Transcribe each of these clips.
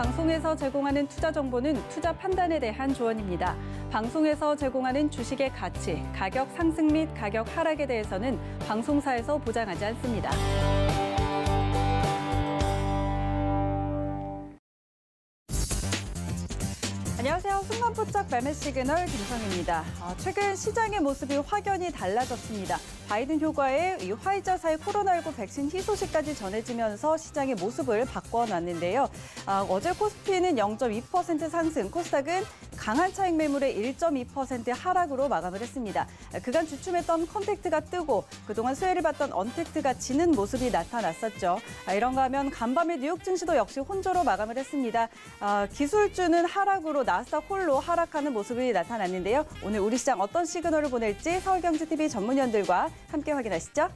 방송에서 제공하는 투자 정보는 투자 판단에 대한 조언입니다. 방송에서 제공하는 주식의 가치, 가격 상승 및 가격 하락에 대해서는 방송사에서 보장하지 않습니다. 안녕하세요. 순간포착 매매 시그널 김성희입니다. 최근 시장의 모습이 확연히 달라졌습니다. 바이든 효과에 이 화이자사의 코로나19 백신 희소식까지 전해지면서 시장의 모습을 바꿔놨는데요. 어제 코스피는 0.2% 상승, 코스닥은 강한 차익 매물의 1.2% 하락으로 마감을 했습니다. 그간 주춤했던 컴팩트가 뜨고 그동안 수혜를 받던 언택트가 지는 모습이 나타났었죠. 이런가 하면 간밤에 뉴욕 증시도 역시 혼조로 마감을 했습니다. 기술주는 하락으로 나스닥 홀로 하락하는 모습이 나타났는데요. 오늘 우리 시장 어떤 시그널을 보낼지 서울경제TV 전문위원들과 함께 확인하시죠.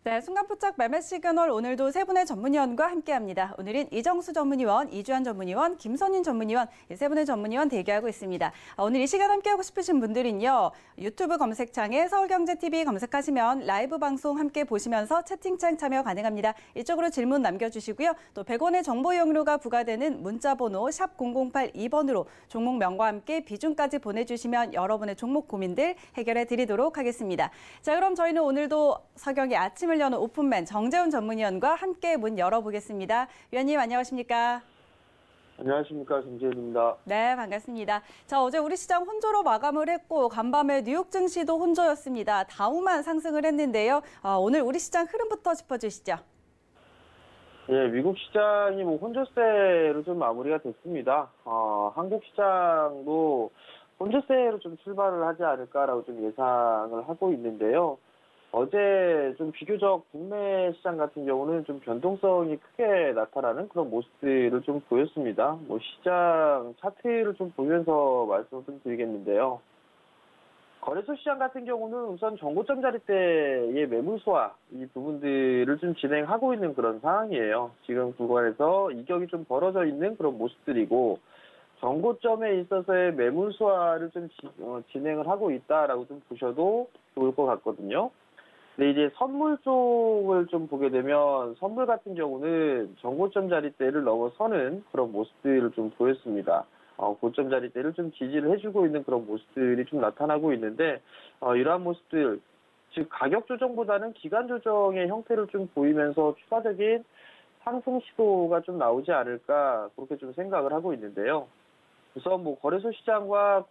네, 순간포착 매매 시그널 오늘도 세 분의 전문위원과 함께합니다. 오늘은 이정수 전문위원, 이주환 전문위원, 김선인 전문위원 세 분의 전문위원 대기하고 있습니다. 오늘 이 시간 함께하고 싶으신 분들은요. 유튜브 검색창에 서울경제TV 검색하시면 라이브 방송 함께 보시면서 채팅창 참여 가능합니다. 이쪽으로 질문 남겨주시고요. 또 100원의 정보 이용료가 부과되는 문자번호 샵 0082번으로 종목명과 함께 비중까지 보내주시면 여러분의 종목 고민들 해결해 드리도록 하겠습니다. 자, 그럼 저희는 오늘도 서경의 아침을 여는 오픈맨 정재훈 전문위원과 함께 문 열어보겠습니다. 위원님 안녕하십니까? 안녕하십니까, 정재훈입니다. 네, 반갑습니다. 자, 어제 우리 시장 혼조로 마감을 했고 간밤에 뉴욕 증시도 혼조였습니다. 다우만 상승을 했는데요. 오늘 우리 시장 흐름부터 짚어주시죠. 예, 미국 시장이 혼조세로 좀 마무리가 됐습니다. 한국 시장도 혼조세로 좀 출발을 하지 않을까라고 좀 예상을 하고 있는데요. 어제 좀 비교적 국내 시장 같은 경우는 좀 변동성이 크게 나타나는 그런 모습들을 좀 보였습니다. 시장 차트를 좀 보면서 말씀을 좀 드리겠는데요. 거래소 시장 같은 경우는 우선 정고점 자리대의 매물 소화 이 부분들을 좀 진행하고 있는 그런 상황이에요. 지금 구간에서 이격이 좀 벌어져 있는 그런 모습들이고 정고점에 있어서의 매물 소화를 좀 진행을 하고 있다라고 좀 보셔도 좋을 것 같거든요. 근데 이제 선물 쪽을 좀 보게 되면 선물 같은 경우는 정고점 자리대를 넘어서는 그런 모습들을 좀 보였습니다. 고점 자리대를 좀 지지를 해주고 있는 그런 모습들이 좀 나타나고 있는데 이러한 모습들, 즉 가격 조정보다는 기간 조정의 형태를 좀 보이면서 추가적인 상승 시도가 좀 나오지 않을까 그렇게 좀 생각을 하고 있는데요. 우선 거래소 시장과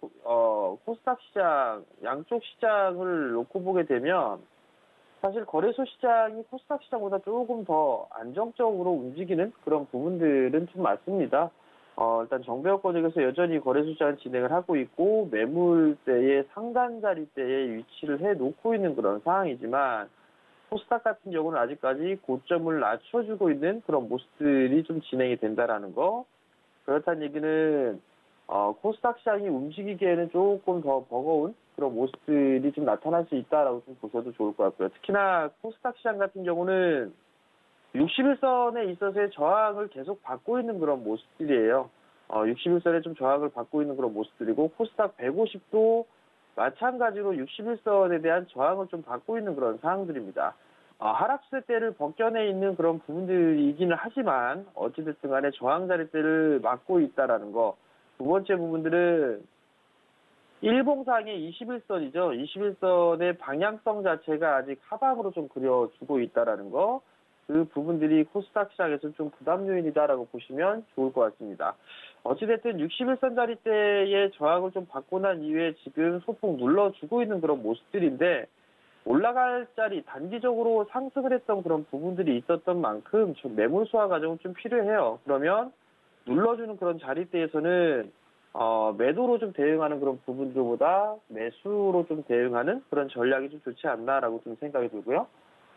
코스닥 시장 양쪽 시장을 놓고 보게 되면 사실 거래소 시장이 코스닥 시장보다 조금 더 안정적으로 움직이는 그런 부분들은 좀 맞습니다. 일단 정배여권에서 여전히 거래소 시장을 진행을 하고 있고 매물대의 상단 자리대에 위치를 해놓고 있는 그런 상황이지만 코스닥 같은 경우는 아직까지 고점을 낮춰주고 있는 그런 모습들이 좀 진행이 된다라는 거. 그렇다는 얘기는 코스닥 시장이 움직이기에는 조금 더 버거운 그런 모습들이 좀 나타날 수 있다라고 좀 보셔도 좋을 것 같고요. 특히나 코스닥 시장 같은 경우는 61선에 있어서의 저항을 계속 받고 있는 그런 모습들이에요. 61선에 좀 저항을 받고 있는 그런 모습들이고 코스닥 150도 마찬가지로 61선에 대한 저항을 좀 받고 있는 그런 상황들입니다. 하락세대를 벗겨내 있는 그런 부분들이기는 하지만 어찌됐든 간에 저항 자리대를 막고 있다라는 거. 두 번째 부분들은 일봉상의 21선이죠. 21선의 방향성 자체가 아직 하방으로 좀 그려주고 있다라는 거. 그 부분들이 코스닥 시장에서 좀 부담 요인이다라고 보시면 좋을 것 같습니다. 어찌됐든 61선 자리대의 저항을 좀 받고 난 이후에 지금 소폭 눌러주고 있는 그런 모습들인데 올라갈 자리 단기적으로 상승을 했던 그런 부분들이 있었던 만큼 좀 매물 소화 과정은 좀 필요해요. 그러면 눌러주는 그런 자리대에서는 매도로 좀 대응하는 그런 부분들보다 매수로 좀 대응하는 그런 전략이 좀 좋지 않나라고 좀 생각이 들고요.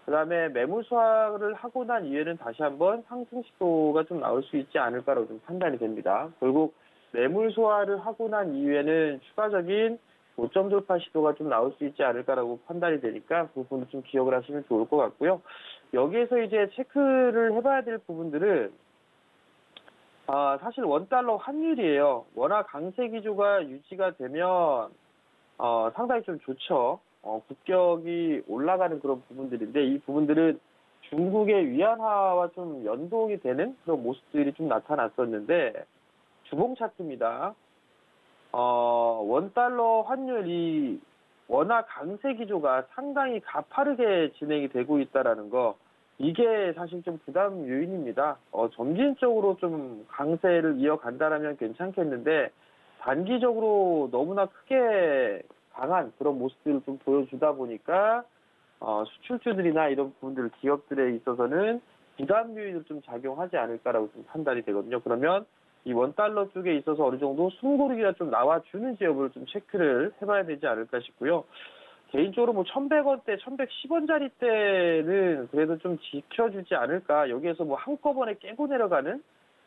그 다음에 매물 소화를 하고 난 이후에는 다시 한번 상승 시도가 좀 나올 수 있지 않을까라고 좀 판단이 됩니다. 결국 매물 소화를 하고 난 이후에는 추가적인 고점 돌파 시도가 좀 나올 수 있지 않을까라고 판단이 되니까 그 부분을 좀 기억을 하시면 좋을 것 같고요. 여기에서 이제 체크를 해봐야 될 부분들은 사실 원달러 환율이에요. 워낙 강세 기조가 유지가 되면 상당히 좀 좋죠. 국격이 올라가는 그런 부분들인데 이 부분들은 중국의 위안화와 좀 연동이 되는 그런 모습들이 좀 나타났었는데 주봉 차트입니다. 원달러 환율이 워낙 강세 기조가 상당히 가파르게 진행이 되고 있다라는 거, 이게 사실 좀 부담 요인입니다. 점진적으로 좀 강세를 이어간다라면 괜찮겠는데 단기적으로 너무나 크게 강한 그런 모습들을 좀 보여주다 보니까 수출주들이나 이런 부분들 기업들에 있어서는 부담 요인을 좀 작용하지 않을까라고 좀 판단이 되거든요. 그러면 이 원달러 쪽에 있어서 어느 정도 숨고르기가 좀 나와주는지 여부를 좀 체크를 해봐야 되지 않을까 싶고요. 개인적으로 뭐 1,100원대, 1,110원짜리 때는 그래도 좀 지켜주지 않을까. 여기에서 뭐 한꺼번에 깨고 내려가는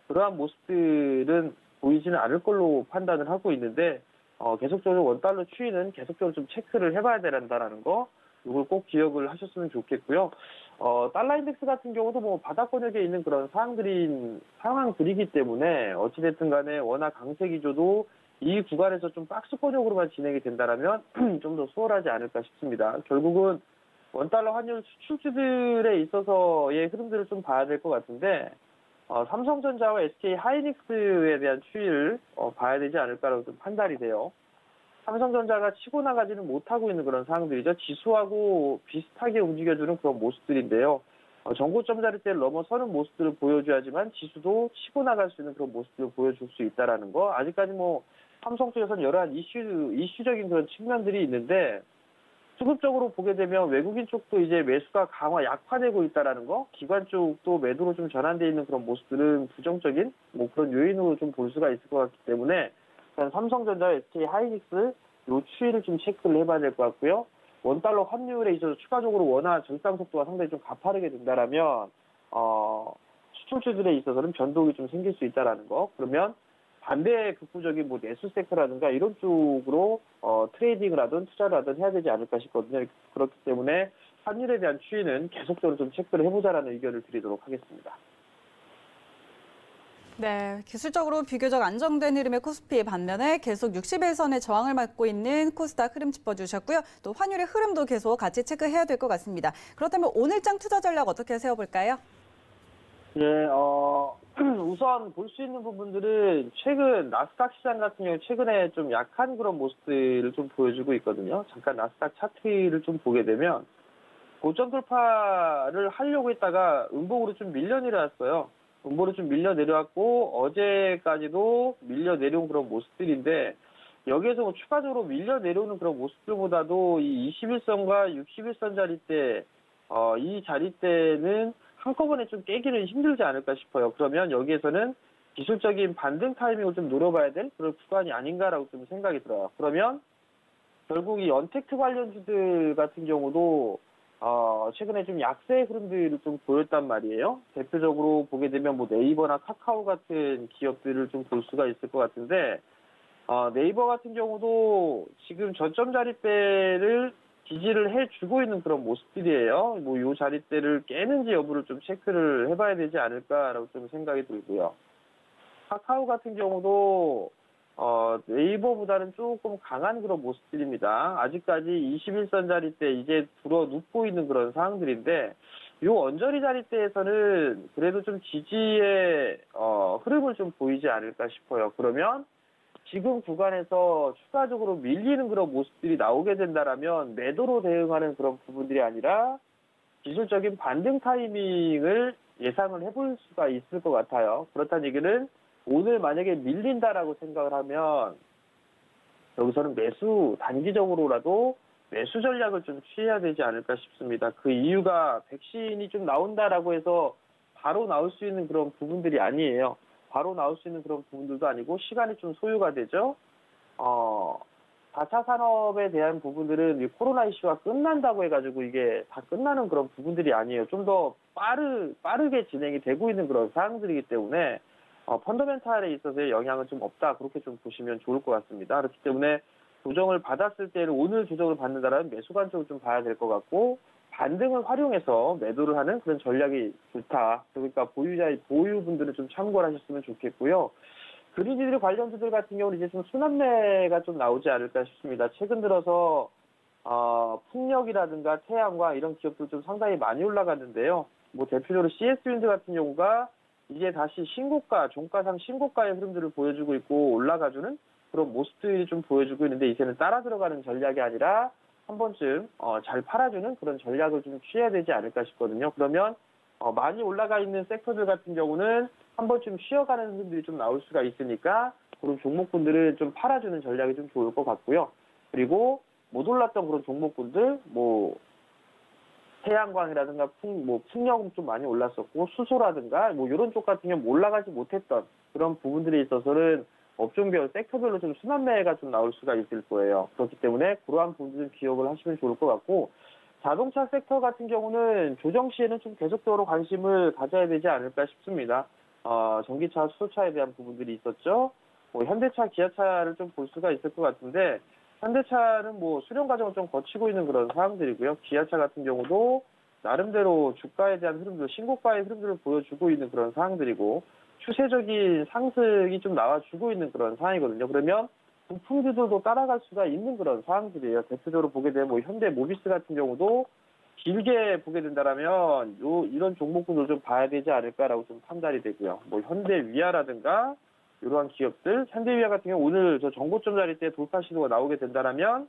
그러한 모습들은 보이지는 않을 걸로 판단을 하고 있는데, 계속적으로 원달러 추이는 계속적으로 좀 체크를 해봐야 된다라는 거, 이걸 꼭 기억을 하셨으면 좋겠고요. 달러 인덱스 같은 경우도 뭐 바닥권역에 있는 그런 상황들이기 때문에 어찌됐든 간에 워낙 강세 기조도 이 구간에서 좀 박스권역으로만 진행이 된다라면 좀 더 수월하지 않을까 싶습니다. 결국은 원달러 환율 수출주들에 있어서의 흐름들을 좀 봐야 될 것 같은데, 삼성전자와 SK 하이닉스에 대한 추이를 봐야 되지 않을까라고 좀 판단이 돼요. 삼성전자가 치고 나가지는 못하고 있는 그런 상황들이죠. 지수하고 비슷하게 움직여주는 그런 모습들인데요. 전고점 자리대를 넘어서는 모습들을 보여줘야지만 지수도 치고 나갈 수 있는 그런 모습들을 보여줄 수 있다라는 거. 아직까지 뭐 삼성 쪽에서는 여러 이슈적인 그런 측면들이 있는데, 수급적으로 보게 되면 외국인 쪽도 이제 매수가 약화되고 있다라는 거, 기관 쪽도 매도로 좀 전환되어 있는 그런 모습들은 부정적인 뭐 그런 요인으로 좀 볼 수가 있을 것 같기 때문에 삼성전자와 SK 하이닉스 요 추이를 좀 체크를 해봐야 될 것 같고요. 원달러 환율에 있어서 추가적으로 원화 절상 속도가 상당히 좀 가파르게 된다라면 수출주들에 있어서는 변동이 좀 생길 수 있다라는 거. 그러면 반대 극부적인 뭐 내수 섹터라든가 이런 쪽으로 트레이딩을 하든 투자를 하든 해야 되지 않을까 싶거든요. 그렇기 때문에 환율에 대한 추이는 계속적으로 좀 체크를 해보자라는 의견을 드리도록 하겠습니다. 네, 기술적으로 비교적 안정된 흐름의 코스피 반면에 계속 60일선의 저항을 맞고 있는 코스닥 흐름 짚어주셨고요. 또 환율의 흐름도 계속 같이 체크해야 될 것 같습니다. 그렇다면 오늘장 투자 전략 어떻게 세워볼까요? 예, 우선 볼 수 있는 부분들은 최근 나스닥 시장 같은 경우 최근에 좀 약한 그런 모습들을 좀 보여주고 있거든요. 잠깐 나스닥 차트를 좀 보게 되면 고점 돌파를 하려고 했다가 음봉으로 좀 밀려 내려왔어요. 음봉으로 좀 밀려 내려왔고 어제까지도 밀려 내려온 그런 모습들인데, 여기에서 뭐 추가적으로 밀려 내려오는 그런 모습들보다도 이 21선과 61선 자리대, 이 자리대는 한꺼번에 좀 깨기는 힘들지 않을까 싶어요. 그러면 여기에서는 기술적인 반등 타이밍을 좀 노려봐야 될 그런 구간이 아닌가라고 좀 생각이 들어요. 그러면 결국 이 언택트 관련주들 같은 경우도 최근에 좀 약세의 흐름들을 좀 보였단 말이에요. 대표적으로 보게 되면 뭐 네이버나 카카오 같은 기업들을 좀 볼 수가 있을 것 같은데, 네이버 같은 경우도 지금 저점 자리대를 지지를 해주고 있는 그런 모습들이에요. 뭐 요 자리대를 깨는지 여부를 좀 체크를 해봐야 되지 않을까라고 좀 생각이 들고요. 카카오 같은 경우도 네이버보다는 조금 강한 그런 모습들입니다. 아직까지 21선 자리대 이제 들어 눕고 있는 그런 상황들인데, 요 언저리 자리대에서는 그래도 좀 지지의 흐름을 좀 보이지 않을까 싶어요. 그러면 지금 구간에서 추가적으로 밀리는 그런 모습들이 나오게 된다라면 매도로 대응하는 그런 부분들이 아니라 기술적인 반등 타이밍을 예상을 해볼 수가 있을 것 같아요. 그렇다는 얘기는 오늘 만약에 밀린다라고 생각을 하면 여기서는 단기적으로라도 매수 전략을 좀 취해야 되지 않을까 싶습니다. 그 이유가 백신이 좀 나온다라고 해서 바로 나올 수 있는 그런 부분들이 아니에요. 바로 나올 수 있는 그런 부분들도 아니고 시간이 좀 소요가 되죠. 4차 산업에 대한 부분들은 이 코로나 이슈가 끝난다고 해가지고 이게 다 끝나는 그런 부분들이 아니에요. 좀 더 빠르게 진행이 되고 있는 그런 사항들이기 때문에 펀더멘탈에 있어서의 영향은 좀 없다. 그렇게 좀 보시면 좋을 것 같습니다. 그렇기 때문에 조정을 받았을 때는 오늘 조정을 받는다라면 매수 관점을 좀 봐야 될 것 같고, 반등을 활용해서 매도를 하는 그런 전략이 좋다. 그러니까 보유분들은 좀 참고를 하셨으면 좋겠고요. 그린이들 관련주들 같은 경우는 이제 좀 순환매가 좀 나오지 않을까 싶습니다. 최근 들어서 풍력이라든가 태양광 이런 기업들 좀 상당히 많이 올라갔는데요. 뭐 대표적으로 CS윈드 같은 경우가 이제 다시 신고가, 종가상 신고가의 흐름들을 보여주고 있고 올라가주는 그런 모습들이 좀 보여주고 있는데, 이제는 따라 들어가는 전략이 아니라 한 번쯤 잘 팔아주는 그런 전략을 좀 취해야 되지 않을까 싶거든요. 그러면 많이 올라가 있는 섹터들 같은 경우는 한 번쯤 쉬어가는 흐름들이 좀 나올 수가 있으니까 그런 종목군들을 좀 팔아주는 전략이 좀 좋을 것 같고요. 그리고 못 올랐던 그런 종목군들, 뭐 태양광이라든가 풍력은 좀 많이 올랐었고, 수소라든가 뭐 이런 쪽 같은 경우 올라가지 못했던 그런 부분들에 있어서는 업종별, 섹터별로 좀 순환매가 좀 나올 수가 있을 거예요. 그렇기 때문에 그러한 부분들 기억을 하시면 좋을 것 같고, 자동차 섹터 같은 경우는 조정 시에는 좀 계속적으로 관심을 가져야 되지 않을까 싶습니다. 전기차, 수소차에 대한 부분들이 있었죠. 뭐 현대차, 기아차를 좀 볼 수가 있을 것 같은데, 현대차는 뭐 수령 과정을 좀 거치고 있는 그런 상황들이고요. 기아차 같은 경우도 나름대로 주가에 대한 흐름들, 신고가의 흐름들을 보여주고 있는 그런 상황들이고, 추세적인 상승이 좀 나와주고 있는 그런 상황이거든요. 그러면 부품주들도 따라갈 수가 있는 그런 상황들이에요. 대표적으로 보게 되면 뭐 현대 모비스 같은 경우도 길게 보게 된다라면 이런 종목군을 좀 봐야 되지 않을까라고 좀 판단이 되고요. 뭐 현대위아라든가 이러한 기업들, 현대위아 같은 경우 오늘 저 정고점 자리 때 돌파 시도가 나오게 된다라면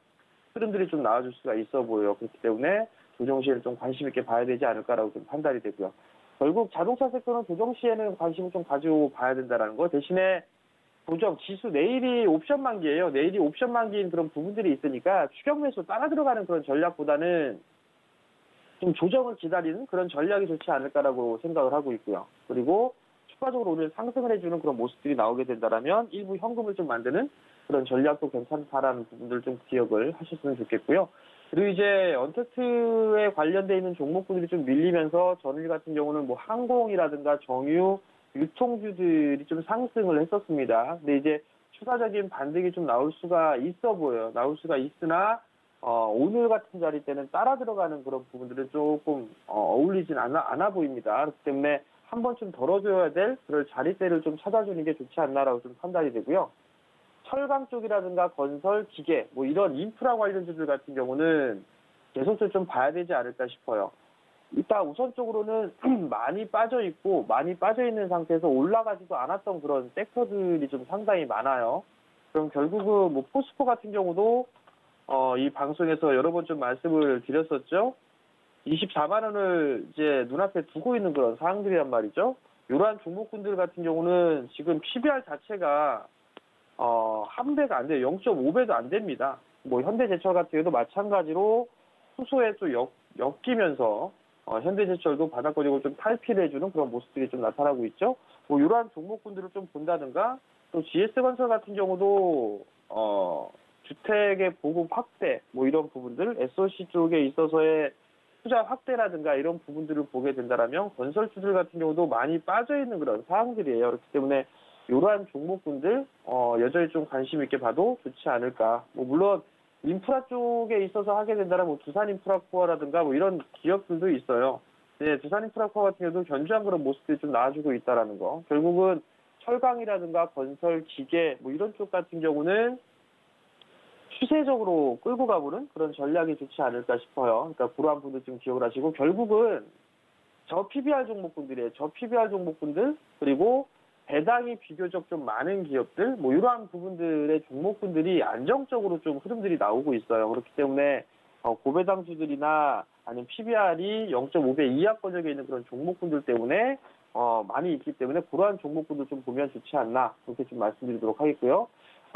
흐름들이 좀 나와줄 수가 있어 보여요. 그렇기 때문에 조정 시에는 좀 관심 있게 봐야 되지 않을까라고 좀 판단이 되고요. 결국 자동차 섹터는 조정 시에는 관심을 좀 가지고 봐야 된다는 거. 대신에 조정 지수 내일이 옵션 만기예요. 내일이 옵션 만기인 그런 부분들이 있으니까 추격 매수 따라 들어가는 그런 전략보다는 좀 조정을 기다리는 그런 전략이 좋지 않을까라고 생각을 하고 있고요. 그리고 추가적으로 오늘 상승을 해주는 그런 모습들이 나오게 된다면 일부 현금을 좀 만드는 그런 전략도 괜찮다라는 부분들 좀 기억을 하셨으면 좋겠고요. 그리고 이제 언택트에 관련돼 있는 종목군들이 좀 밀리면서 전일 같은 경우는 뭐 항공이라든가 정유, 유통주들이 좀 상승을 했었습니다. 근데 이제 추가적인 반등이 좀 나올 수가 있어 보여요. 나올 수가 있으나 오늘 같은 자리 때는 따라 들어가는 그런 부분들은 조금 어울리진 않아 보입니다. 그렇기 때문에 한 번쯤 덜어줘야 될 그런 자리대를 좀 찾아주는 게 좋지 않나라고 좀 판단이 되고요. 철강 쪽이라든가 건설, 기계, 뭐 이런 인프라 관련주들 같은 경우는 계속적으로 좀 봐야 되지 않을까 싶어요. 일단 우선적으로는 많이 빠져있는 상태에서 올라가지도 않았던 그런 섹터들이 좀 상당히 많아요. 그럼 결국은 뭐 포스코 같은 경우도 이 방송에서 여러 번 좀 말씀을 드렸었죠. 24만 원을 이제 눈앞에 두고 있는 그런 상황들이란 말이죠. 이러한 종목군들 같은 경우는 지금 PBR 자체가 한 배가 안 돼요. 0.5배도 안 됩니다. 뭐 현대제철 같은 경우도 마찬가지로 수소에 또 엮이면서 현대제철도 바닥권역을 좀 탈피를 해주는 그런 모습들이 좀 나타나고 있죠. 뭐 이러한 종목군들을 좀 본다든가, 또 GS건설 같은 경우도 주택의 보급 확대, 뭐 이런 부분들, SOC 쪽에 있어서의 투자 확대라든가 이런 부분들을 보게 된다면 건설주들 같은 경우도 많이 빠져있는 그런 상황들이에요. 그렇기 때문에 이러한 종목군들 여전히 좀 관심 있게 봐도 좋지 않을까. 뭐 물론 인프라 쪽에 있어서 하게 된다면 뭐 두산인프라코어라든가 뭐 이런 기업들도 있어요. 네, 두산인프라코어 같은 경우도 견주한 그런 모습들이 좀 나와주고 있다라는 거. 결국은 철강이라든가 건설, 기계 뭐 이런 쪽 같은 경우는 추세적으로 끌고 가보는 그런 전략이 좋지 않을까 싶어요. 그러니까 그러한 분들 좀 기억을 하시고, 결국은 저 PBR 종목군들이에요. 저 PBR 종목군들, 그리고 배당이 비교적 좀 많은 기업들, 뭐 이러한 부분들의 종목군들이 안정적으로 좀 흐름들이 나오고 있어요. 그렇기 때문에 고배당주들이나 아니면 PBR이 0.5배 이하권역에 있는 그런 종목군들 때문에 많이 있기 때문에 그러한 종목군들 좀 보면 좋지 않나, 그렇게 좀 말씀드리도록 하겠고요.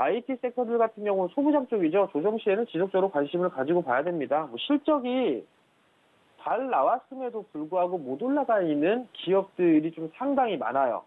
IT 섹터들 같은 경우는 소부장 쪽이죠. 조정 시에는 지속적으로 관심을 가지고 봐야 됩니다. 뭐 실적이 잘 나왔음에도 불구하고 못 올라가 있는 기업들이 좀 상당히 많아요.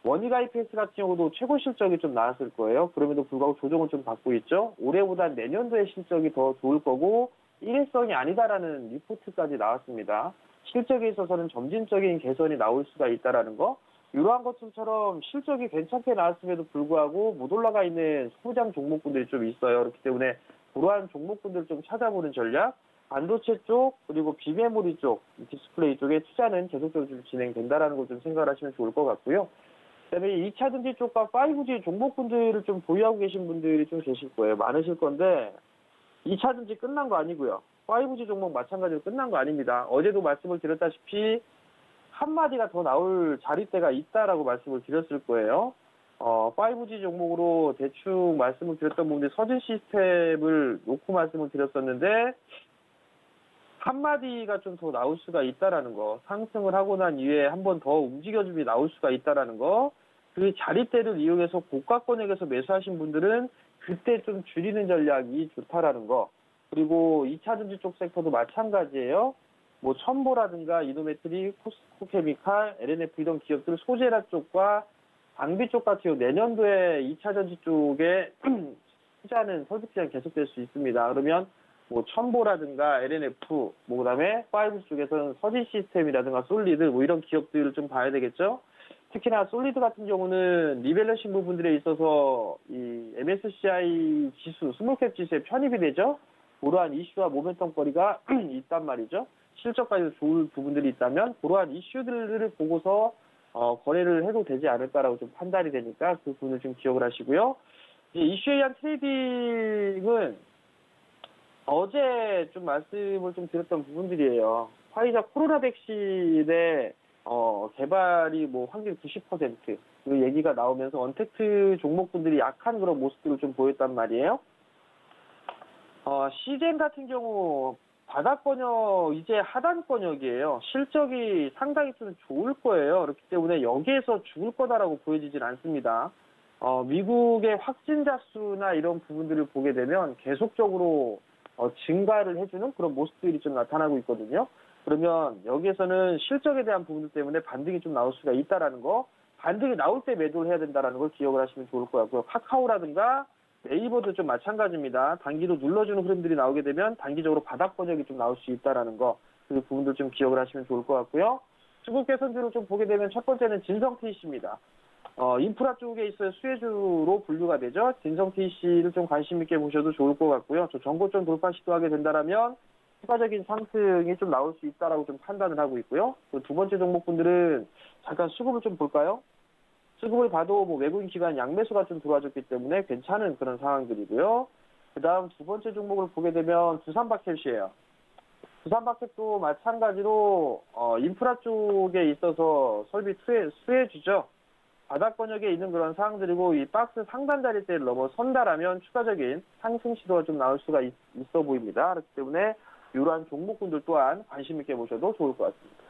원익 IPS 같은 경우도 최고 실적이 좀 나왔을 거예요. 그럼에도 불구하고 조정을 좀 받고 있죠. 올해보다 내년도의 실적이 더 좋을 거고 일회성이 아니다라는 리포트까지 나왔습니다. 실적에 있어서는 점진적인 개선이 나올 수가 있다라는 거. 이러한 것들처럼 실적이 괜찮게 나왔음에도 불구하고 못 올라가 있는 소장 종목군들이 좀 있어요. 그렇기 때문에 그러한 종목군들을 좀 찾아보는 전략, 반도체 쪽 그리고 비메모리 쪽, 디스플레이 쪽에 투자는 계속적으로 좀 진행된다라는 걸 좀 생각을 하시면 좋을 것 같고요. 그다음에 2차전지 쪽과 5G 종목군들을 좀 보유하고 계신 분들이 좀 계실 거예요. 많으실 건데 2차전지 끝난 거 아니고요. 5G 종목 마찬가지로 끝난 거 아닙니다. 어제도 말씀을 드렸다시피 한마디가 더 나올 자리대가 있다라고 말씀을 드렸을 거예요. 5G 종목으로 대충 말씀을 드렸던 부분들 서진 시스템을 놓고 말씀을 드렸었는데 한마디가 좀 더 나올 수가 있다라는 거, 상승을 하고 난 이후에 한 번 더 움직여줌이 나올 수가 있다라는 거, 그 자리대를 이용해서 고가권액에서 매수하신 분들은 그때 좀 줄이는 전략이 좋다라는 거, 그리고 2차전지 쪽 섹터도 마찬가지예요. 뭐 첨보라든가 이노메트리, 포스코케미칼, LNF 이런 기업들 소재라 쪽과 장비 쪽 같은 경우 내년도에 2차전지 쪽에 투자는 설비 투자는 계속될 수 있습니다. 그러면 뭐 첨보라든가 LNF, 뭐 그다음에 5G 쪽에서는 서진 시스템이라든가 솔리드 뭐 이런 기업들을 좀 봐야 되겠죠. 특히나 솔리드 같은 경우는 리밸런싱 부분들에 있어서 이 MSCI 지수, 스몰캡 지수에 편입이 되죠. 그러한 이슈와 모멘텀거리가 있단 말이죠. 실적까지도 좋을 부분들이 있다면 그러한 이슈들을 보고서 거래를 해도 되지 않을까라고 좀 판단이 되니까 그 부분을 좀 기억을 하시고요. 이슈에 의한 트레이딩은 어제 좀 말씀을 좀 드렸던 부분들이에요. 화이자 코로나 백신의 개발이 뭐 확률 90% 그 얘기가 나오면서 언택트 종목분들이 약한 그런 모습들을 좀 보였단 말이에요. 시젠 같은 경우 바닥 권역 이제 하단 권역이에요. 실적이 상당히 좀 좋을 거예요. 그렇기 때문에 여기에서 죽을 거다라고 보여지진 않습니다. 미국의 확진자 수나 이런 부분들을 보게 되면 계속적으로 증가를 해주는 그런 모습들이 좀 나타나고 있거든요. 그러면 여기에서는 실적에 대한 부분들 때문에 반등이 좀 나올 수가 있다라는 거, 반등이 나올 때 매도를 해야 된다라는 걸 기억을 하시면 좋을 것 같고요. 카카오라든가 네이버도 좀 마찬가지입니다. 단기로 눌러주는 흐름들이 나오게 되면 단기적으로 바닥 번역이 좀 나올 수 있다라는 거, 그 부분들 좀 기억을 하시면 좋을 것 같고요. 수급 개선주를 좀 보게 되면 첫 번째는 진성 TC입니다. 인프라 쪽에 있어서 수혜주로 분류가 되죠. 진성 TC를 좀 관심 있게 보셔도 좋을 것 같고요. 저 정고점 돌파 시도하게 된다라면 추가적인 상승이 좀 나올 수 있다라고 좀 판단을 하고 있고요. 또 두 번째 종목분들은 잠깐 수급을 좀 볼까요? 수급을 봐도 뭐 외국인 기관 양매수가 좀 들어와줬기 때문에 괜찮은 그런 상황들이고요. 그 다음 두 번째 종목을 보게 되면 두산바켓이에요. 두산바켓도 마찬가지로 인프라 쪽에 있어서 설비 수혜주죠. 바닥 권역에 있는 그런 상황들이고 이 박스 상단 자리대를 넘어선다라면 추가적인 상승 시도가 좀 나올 수가 있어 보입니다. 그렇기 때문에 이러한 종목군들 또한 관심 있게 보셔도 좋을 것 같습니다.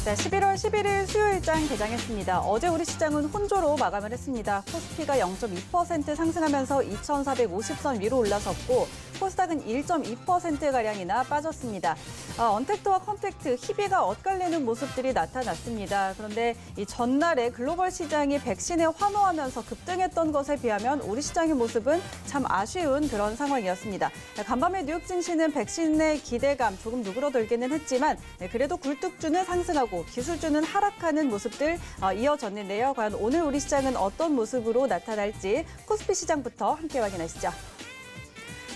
자, 11월 11일 수요일장 개장했습니다. 어제 우리 시장은 혼조로 마감을 했습니다. 코스피가 0.2% 상승하면서 2,450선 위로 올라섰고 코스닥은 1.2%가량이나 빠졌습니다. 언택트와 컨택트, 희비가 엇갈리는 모습들이 나타났습니다. 그런데 이 전날에 글로벌 시장이 백신에 환호하면서 급등했던 것에 비하면 우리 시장의 모습은 참 아쉬운 그런 상황이었습니다. 간밤에 뉴욕 증시는 백신의 기대감 조금 누그러들기는 했지만 그래도 굴뚝주는 상승하고 기술주는 하락하는 모습들 이어졌는데요. 과연 오늘 우리 시장은 어떤 모습으로 나타날지 코스피 시장부터 함께 확인하시죠.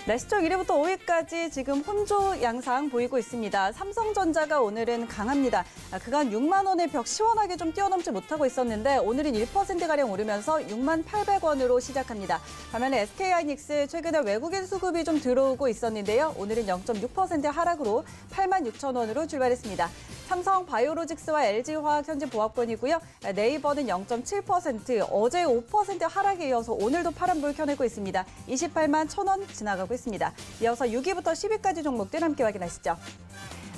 네, 시총 1위부터 5위까지 지금 혼조 양상 보이고 있습니다. 삼성전자가 오늘은 강합니다. 그간 6만 원의 벽 시원하게 좀 뛰어넘지 못하고 있었는데 오늘은 1%가량 오르면서 6만 800원으로 시작합니다. 반면에 SK하이닉스 최근에 외국인 수급이 좀 들어오고 있었는데요. 오늘은 0.6% 하락으로 8만 6천 원으로 출발했습니다. 삼성 바이오로직스와 LG화학 현재 보합권이고요. 네이버는 0.7%, 어제 5% 하락에 이어서 오늘도 파란불 켜내고 있습니다. 28만 1천 원 지나가고 있습니다. 이어서 6위부터 10위까지 종목들 함께 확인하시죠.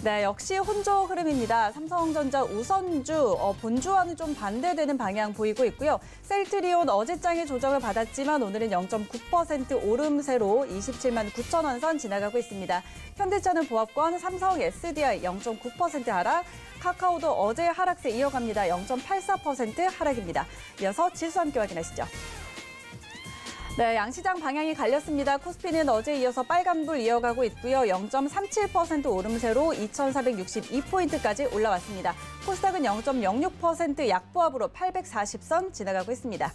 네, 역시 혼조 흐름입니다. 삼성전자 우선주, 본주와는 좀 반대되는 방향 보이고 있고요. 셀트리온 어제장의 조정을 받았지만 오늘은 0.9% 오름세로 27만 9천 원 선 지나가고 있습니다. 현대차는 보합권, 삼성 SDI 0.9% 하락, 카카오도 어제 하락세 이어갑니다. 0.84% 하락입니다. 이어서 지수 함께 확인하시죠. 네, 양시장 방향이 갈렸습니다. 코스피는 어제 이어서 빨간불 이어가고 있고요. 0.37% 오름세로 2,462포인트까지 올라왔습니다. 코스닥은 0.06% 약보합으로 840선 지나가고 있습니다.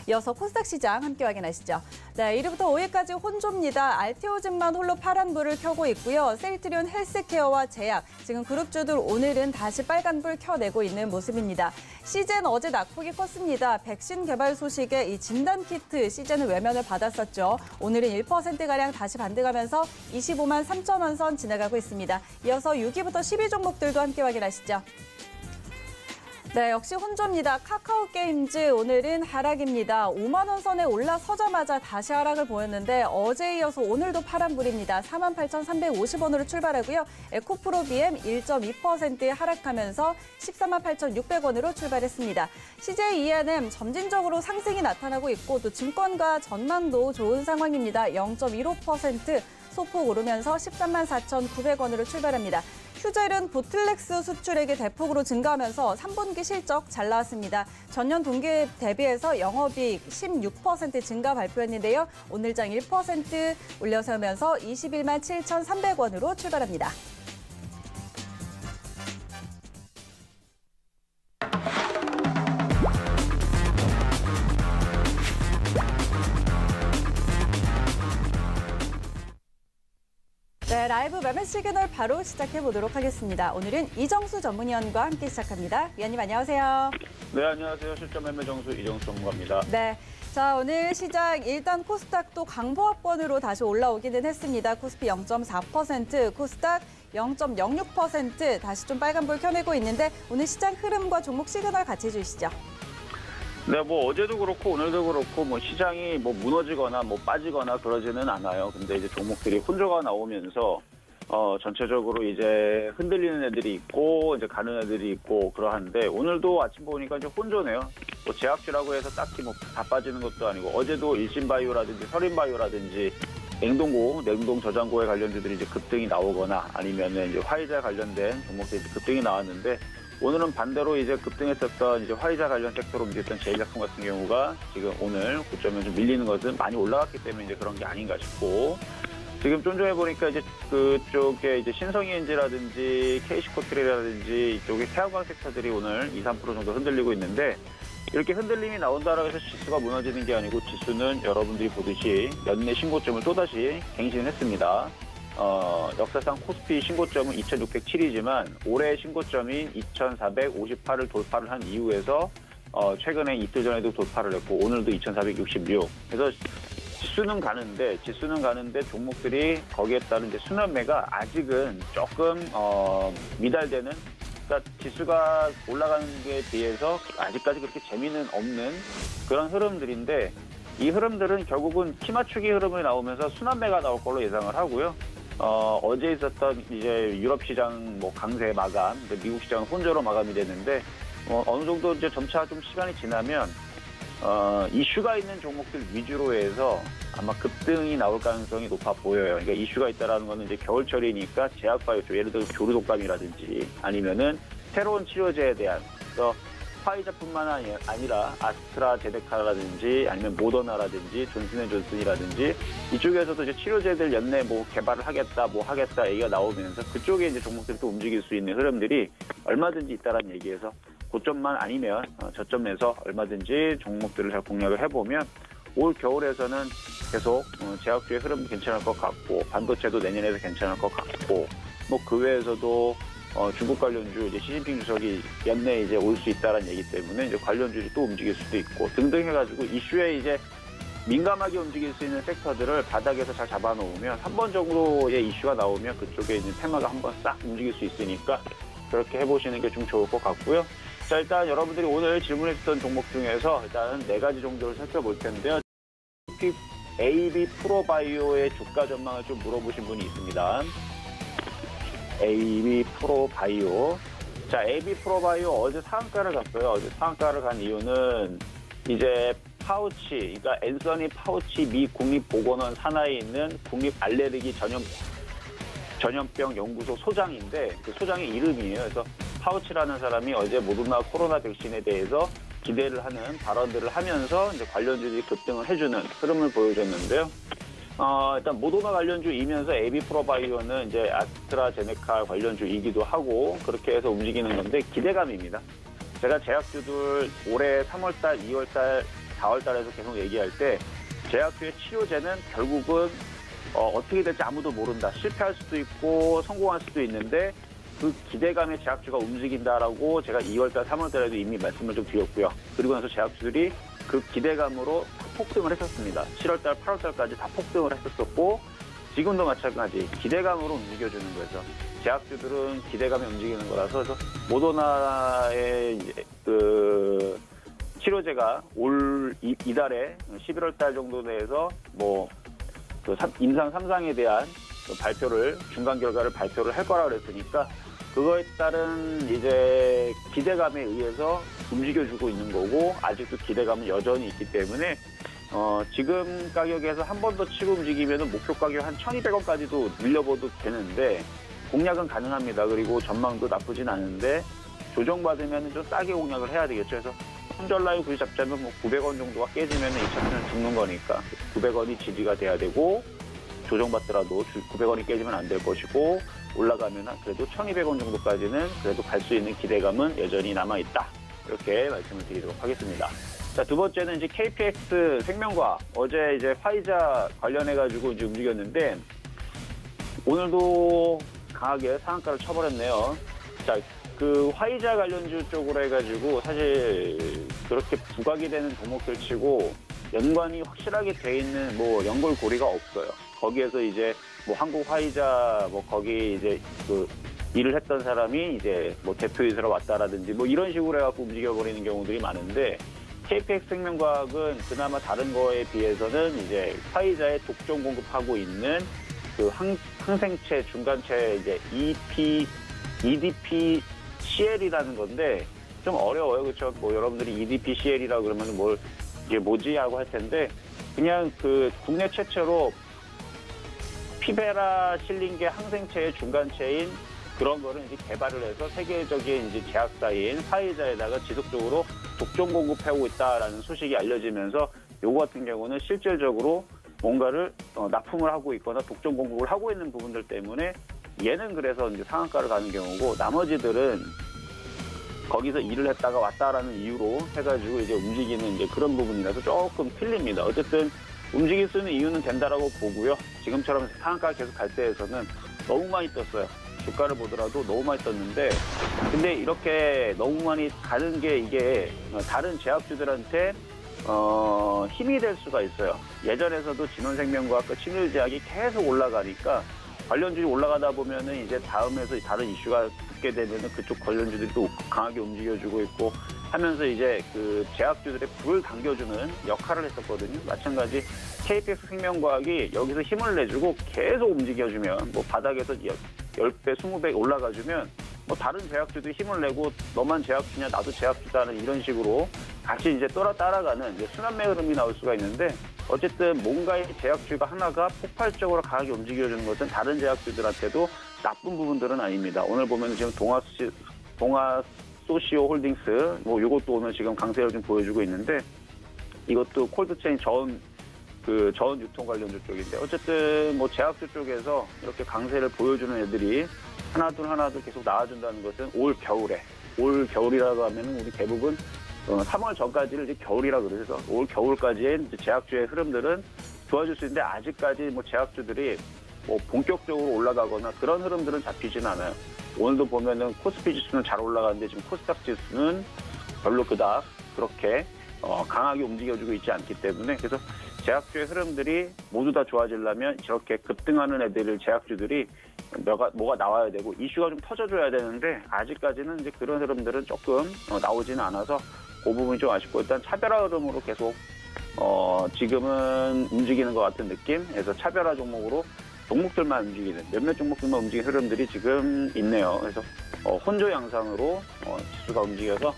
이어서 코스닥 시장 함께 확인하시죠. 네, 1위부터 5위까지 혼조입니다. 알테오즘만 홀로 파란불을 켜고 있고요. 셀트리온 헬스케어와 제약, 지금 그룹주들 오늘은 다시 빨간불 켜내고 있는 모습입니다. 시젠 어제 낙폭이 컸습니다. 백신 개발 소식에 이 진단키트 시젠은 외면을 받았었죠. 오늘은 1%가량 다시 반등하면서 25만 3천 원 선 지나가고 있습니다. 이어서 6위부터 10위 종목들도 함께 확인하시죠. 네, 역시 혼조입니다. 카카오게임즈 오늘은 하락입니다. 5만 원 선에 올라서자마자 다시 하락을 보였는데 어제에 이어서 오늘도 파란불입니다. 48,350원으로 출발하고요. 에코프로비엠 1.2% 하락하면서 148,600원으로 출발했습니다. CJENM 점진적으로 상승이 나타나고 있고 또 증권가 전망도 좋은 상황입니다. 0.15% 소폭 오르면서 13만 4,900원으로 출발합니다. 휴젤은 보틀렉스 수출액이 대폭으로 증가하면서 3분기 실적 잘 나왔습니다. 전년 동기 대비해서 영업이익 16% 증가 발표했는데요. 오늘장 1% 올려서면서 21만 7,300원으로 출발합니다. 네, 라이브 매매 시그널 바로 시작해 보도록 하겠습니다. 오늘은 이정수 전문위원과 함께 시작합니다. 위원님 안녕하세요. 네, 안녕하세요. 실전 매매 정수 이정수 전문가입니다. 네, 자 오늘 시작 일단 코스닥도 강보합권으로 다시 올라오기는 했습니다. 코스피 0.4%, 코스닥 0.06% 다시 좀 빨간불 켜내고 있는데 오늘 시장 흐름과 종목 시그널 같이 해주시죠. 네, 어제도 그렇고 오늘도 그렇고 시장이 무너지거나 빠지거나 그러지는 않아요. 근데 이제 종목들이 혼조가 나오면서 전체적으로 이제 흔들리는 애들이 있고 이제 가는 애들이 있고 그러한데 오늘도 아침 보니까 이제 혼조네요. 제약주라고 해서 딱히 다 빠지는 것도 아니고 어제도 일신바이오라든지 서린바이오라든지 냉동 저장고에 관련주들이 이제 급등이 나오거나 아니면은 이제 화이자 관련된 종목들이 급등이 나왔는데 오늘은 반대로 이제 급등했었던 이제 화이자 관련 섹터로 움직였던 제일약품 같은 경우가 지금 오늘 고점에 좀 밀리는 것은 많이 올라갔기 때문에 이제 그런 게 아닌가 싶고 지금 좀 전에 보니까 이제 그쪽에 이제 신성이엔지라든지 KC코트리라든지 이쪽에 태양광 섹터들이 오늘 2, 3% 정도 흔들리고 있는데 이렇게 흔들림이 나온다라고 해서 지수가 무너지는 게 아니고 지수는 여러분들이 보듯이 연내 신고점을 또다시 갱신을 했습니다. 역사상 코스피 신고점은 2,607이지만 올해 신고점인 2,458을 돌파를 한 이후에서 최근에 이틀 전에도 돌파를 했고 오늘도 2,466. 그래서 지수는 가는데 종목들이 거기에 따른 이제 순환매가 아직은 조금 미달되는. 그러니까 지수가 올라가는 게 비해서 아직까지 그렇게 재미는 없는 그런 흐름들인데 이 흐름들은 결국은 키 맞추기 흐름이 나오면서 순환매가 나올 걸로 예상을 하고요. 어제 있었던 이제 유럽 시장 강세 마감, 미국 시장은 혼조로 마감이 됐는데 어느 정도 이제 점차 좀 시간이 지나면 이슈가 있는 종목들 위주로 해서 아마 급등이 나올 가능성이 높아 보여요. 그러니까 이슈가 있다라는 거는 이제 겨울철이니까 제약바이오 쪽, 예를 들어 조류독감이라든지 아니면은 새로운 치료제에 대한 화이자뿐만 아니라 아스트라제네카라든지 아니면 모더나라든지 존슨앤존슨이라든지 이쪽에서도 이제 치료제들 연내 개발을 하겠다 하겠다 얘기가 나오면서 그쪽에 이제 종목들이 또 움직일 수 있는 흐름들이 얼마든지 있다라는 얘기에서 고점만 아니면 저점에서 얼마든지 종목들을 잘 공략을 해보면 올 겨울에서는 계속 제약주의 흐름 괜찮을 것 같고 반도체도 내년에도 괜찮을 것 같고 그 외에서도 중국 관련주 이제 시진핑 주석이 연내에 이제 올 수 있다라는 얘기 때문에 이제 관련주들이 또 움직일 수도 있고 등등 해가지고 이슈에 이제 민감하게 움직일 수 있는 섹터들을 바닥에서 잘 잡아놓으면 한 번 정도의 이슈가 나오면 그쪽에 있는 테마가 한번 싹 움직일 수 있으니까 그렇게 해보시는 게 좀 좋을 것 같고요. 자, 일단 여러분들이 오늘 질문했던 종목 중에서 일단 4가지 정도를 살펴볼 텐데요. AB 프로바이오의 주가 전망을 좀 물어보신 분이 있습니다. AB 프로바이오. 자, AB 프로바이오 어제 상한가를 갔어요. 어제 상한가를 간 이유는 이제 파우치, 그러니까 앤서니 파우치 미 국립보건원 산하에 있는 국립 알레르기 전염병 연구소 소장인데 그 소장의 이름이에요. 그래서 파우치라는 사람이 어제 모더나 코로나 백신에 대해서 기대를 하는 발언들을 하면서 이제 관련주들이 급등을 해주는 흐름을 보여줬는데요. 일단 모더나 관련주이면서 AB 프로바이오는 이제 아스트라제네카 관련주이기도 하고 그렇게 해서 움직이는 건데 기대감입니다. 제가 제약주들 올해 3월달, 2월달, 4월달에서 계속 얘기할 때 제약주의 치료제는 결국은 어떻게 될지 아무도 모른다. 실패할 수도 있고 성공할 수도 있는데 그 기대감에 제약주가 움직인다라고 제가 2월달, 3월달에도 이미 말씀을 좀 드렸고요. 그리고 나서 제약주들이 그 기대감으로 폭등을 했었습니다. 7월달, 8월달까지 다 폭등을 했었었고 지금도 마찬가지 기대감으로 움직여주는 거죠. 제약주들은 기대감에 움직이는 거라서 그래서 모더나의 이제 그 치료제가 올 이달에 11월달 정도 내에서 뭐 그 임상 3상에 대한 그 발표를 중간 결과를 발표를 할 거라 그랬으니까 그거에 따른 이제 기대감에 의해서 움직여주고 있는 거고 아직도 기대감은 여전히 있기 때문에 지금 가격에서 한 번 더 치고 움직이면 목표 가격 한 1,200원까지도 밀려봐도 되는데 공략은 가능합니다. 그리고 전망도 나쁘진 않은데 조정받으면 좀 싸게 공략을 해야 되겠죠. 그래서 손절라인 굳이 잡자면 뭐 900원 정도가 깨지면 2차전은 죽는 거니까 900원이 지지가 돼야 되고 조정받더라도 900원이 깨지면 안 될 것이고 올라가면 그래도 1,200원 정도까지는 그래도 갈 수 있는 기대감은 여전히 남아있다. 이렇게 말씀을 드리도록 하겠습니다. 자, 두 번째는 이제 KPX 생명과학. 어제 이제 화이자 관련해가지고 이제 움직였는데 오늘도 강하게 상한가를 쳐버렸네요. 자, 그 화이자 관련주 쪽으로 해가지고 사실 그렇게 부각이 되는 종목들 치고 연관이 확실하게 돼 있는 뭐 연골고리가 없어요. 거기에서 이제 뭐 한국 화이자 뭐 거기 이제 그 일을 했던 사람이 이제 뭐 대표이사로 왔다라든지 뭐 이런 식으로 해갖고 움직여버리는 경우들이 많은데 KPX 생명과학은 그나마 다른 거에 비해서는 이제 화이자에 독점 공급하고 있는 그 항생체 중간체 이제 EDPCL이라는 건데 좀 어려워요. 그렇죠? 뭐 여러분들이 EDPCL이라고 그러면 뭘 이게 뭐지 하고 할 텐데 그냥 그 국내 최초로 피베라 실린계 항생체의 중간체인 그런 거를 이제 개발을 해서 세계적인 이제 제약사인 화이자에다가 지속적으로 독점 공급하고 있다라는 소식이 알려지면서 요거 같은 경우는 실질적으로 뭔가를 납품을 하고 있거나 독점 공급을 하고 있는 부분들 때문에 얘는 그래서 이제 상한가를 가는 경우고 나머지들은 거기서 일을 했다가 왔다라는 이유로 해가지고 이제 움직이는 이제 그런 부분이라서 조금 틀립니다. 어쨌든 움직일 수 있는 이유는 된다라고 보고요. 지금처럼 상한가 계속 갈 때에서는 너무 많이 떴어요. 주가를 보더라도 너무 많이 떴는데 근데 이렇게 너무 많이 가는 게 이게 다른 제약주들한테 힘이 될 수가 있어요. 예전에서도 진원생명과학과 친일제약이 계속 올라가니까 관련주들이 올라가다 보면은 이제 다음에서 다른 이슈가 붙게 되면은 그쪽 관련주들이 또 강하게 움직여주고 있고 하면서 이제 그 제약주들의 불을 당겨주는 역할을 했었거든요. 마찬가지 KPX 생명과학이 여기서 힘을 내주고 계속 움직여주면 뭐 바닥에서 10배, 20배 올라가주면 뭐 다른 제약주들이 힘을 내고 너만 제약주냐 나도 제약주다는 이런 식으로 같이 이제 따라가는 이제 순환매 흐름이 나올 수가 있는데 어쨌든 뭔가의 제약주가 하나가 폭발적으로 강하게 움직여주는 것은 다른 제약주들한테도 나쁜 부분들은 아닙니다. 오늘 보면 지금 동아소시오 홀딩스 뭐 이것도 오늘 지금 강세를 좀 보여주고 있는데 이것도 콜드체인 저온 유통 관련주 쪽인데 어쨌든 뭐 제약주 쪽에서 이렇게 강세를 보여주는 애들이 하나둘 계속 나와준다는 것은 올 겨울이라고 하면은 우리 대부분 3월 전까지를 이제 겨울이라 그래서 올 겨울까지의 제약주의 흐름들은 좋아질 수 있는데 아직까지 뭐 제약주들이 뭐 본격적으로 올라가거나 그런 흐름들은 잡히진 않아요. 오늘도 보면은 코스피 지수는 잘 올라가는데 지금 코스닥 지수는 별로 그닥 그렇게 강하게 움직여주고 있지 않기 때문에 그래서 제약주의 흐름들이 모두 다 좋아지려면 저렇게 급등하는 애들을 제약주들이 뭐가 나와야 되고 이슈가 좀 터져줘야 되는데 아직까지는 이제 그런 흐름들은 조금 나오지는 않아서 그 부분이 좀 아쉽고 일단 차별화 흐름으로 계속 지금은 움직이는 것 같은 느낌. 그래서 차별화 종목으로 종목들만 움직이는 몇몇 종목들만 움직이는 흐름들이 지금 있네요. 그래서 혼조 양상으로 지수가 움직여서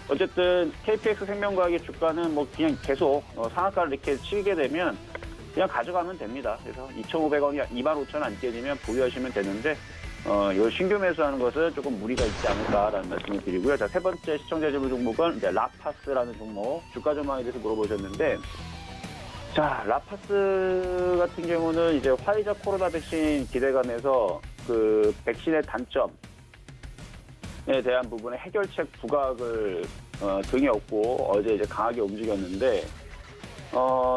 어쨌든 KPX 생명과학의 주가는 뭐 그냥 계속 상한가를 이렇게 치게 되면 그냥 가져가면 됩니다. 그래서 2,500원이 25,000원 안 깨지면 보유하시면 되는데 요 신규 매수하는 것은 조금 무리가 있지 않을까라는 말씀을 드리고요. 자, 세 번째 시청자 질문 종목은 이제 라파스라는 종목 주가 전망에 대해서 물어보셨는데, 자, 라파스 같은 경우는 이제 화이자 코로나 백신 기대감에서 그 백신의 단점에 대한 부분에 해결책 부각을 등에 업고 어제 이제 강하게 움직였는데,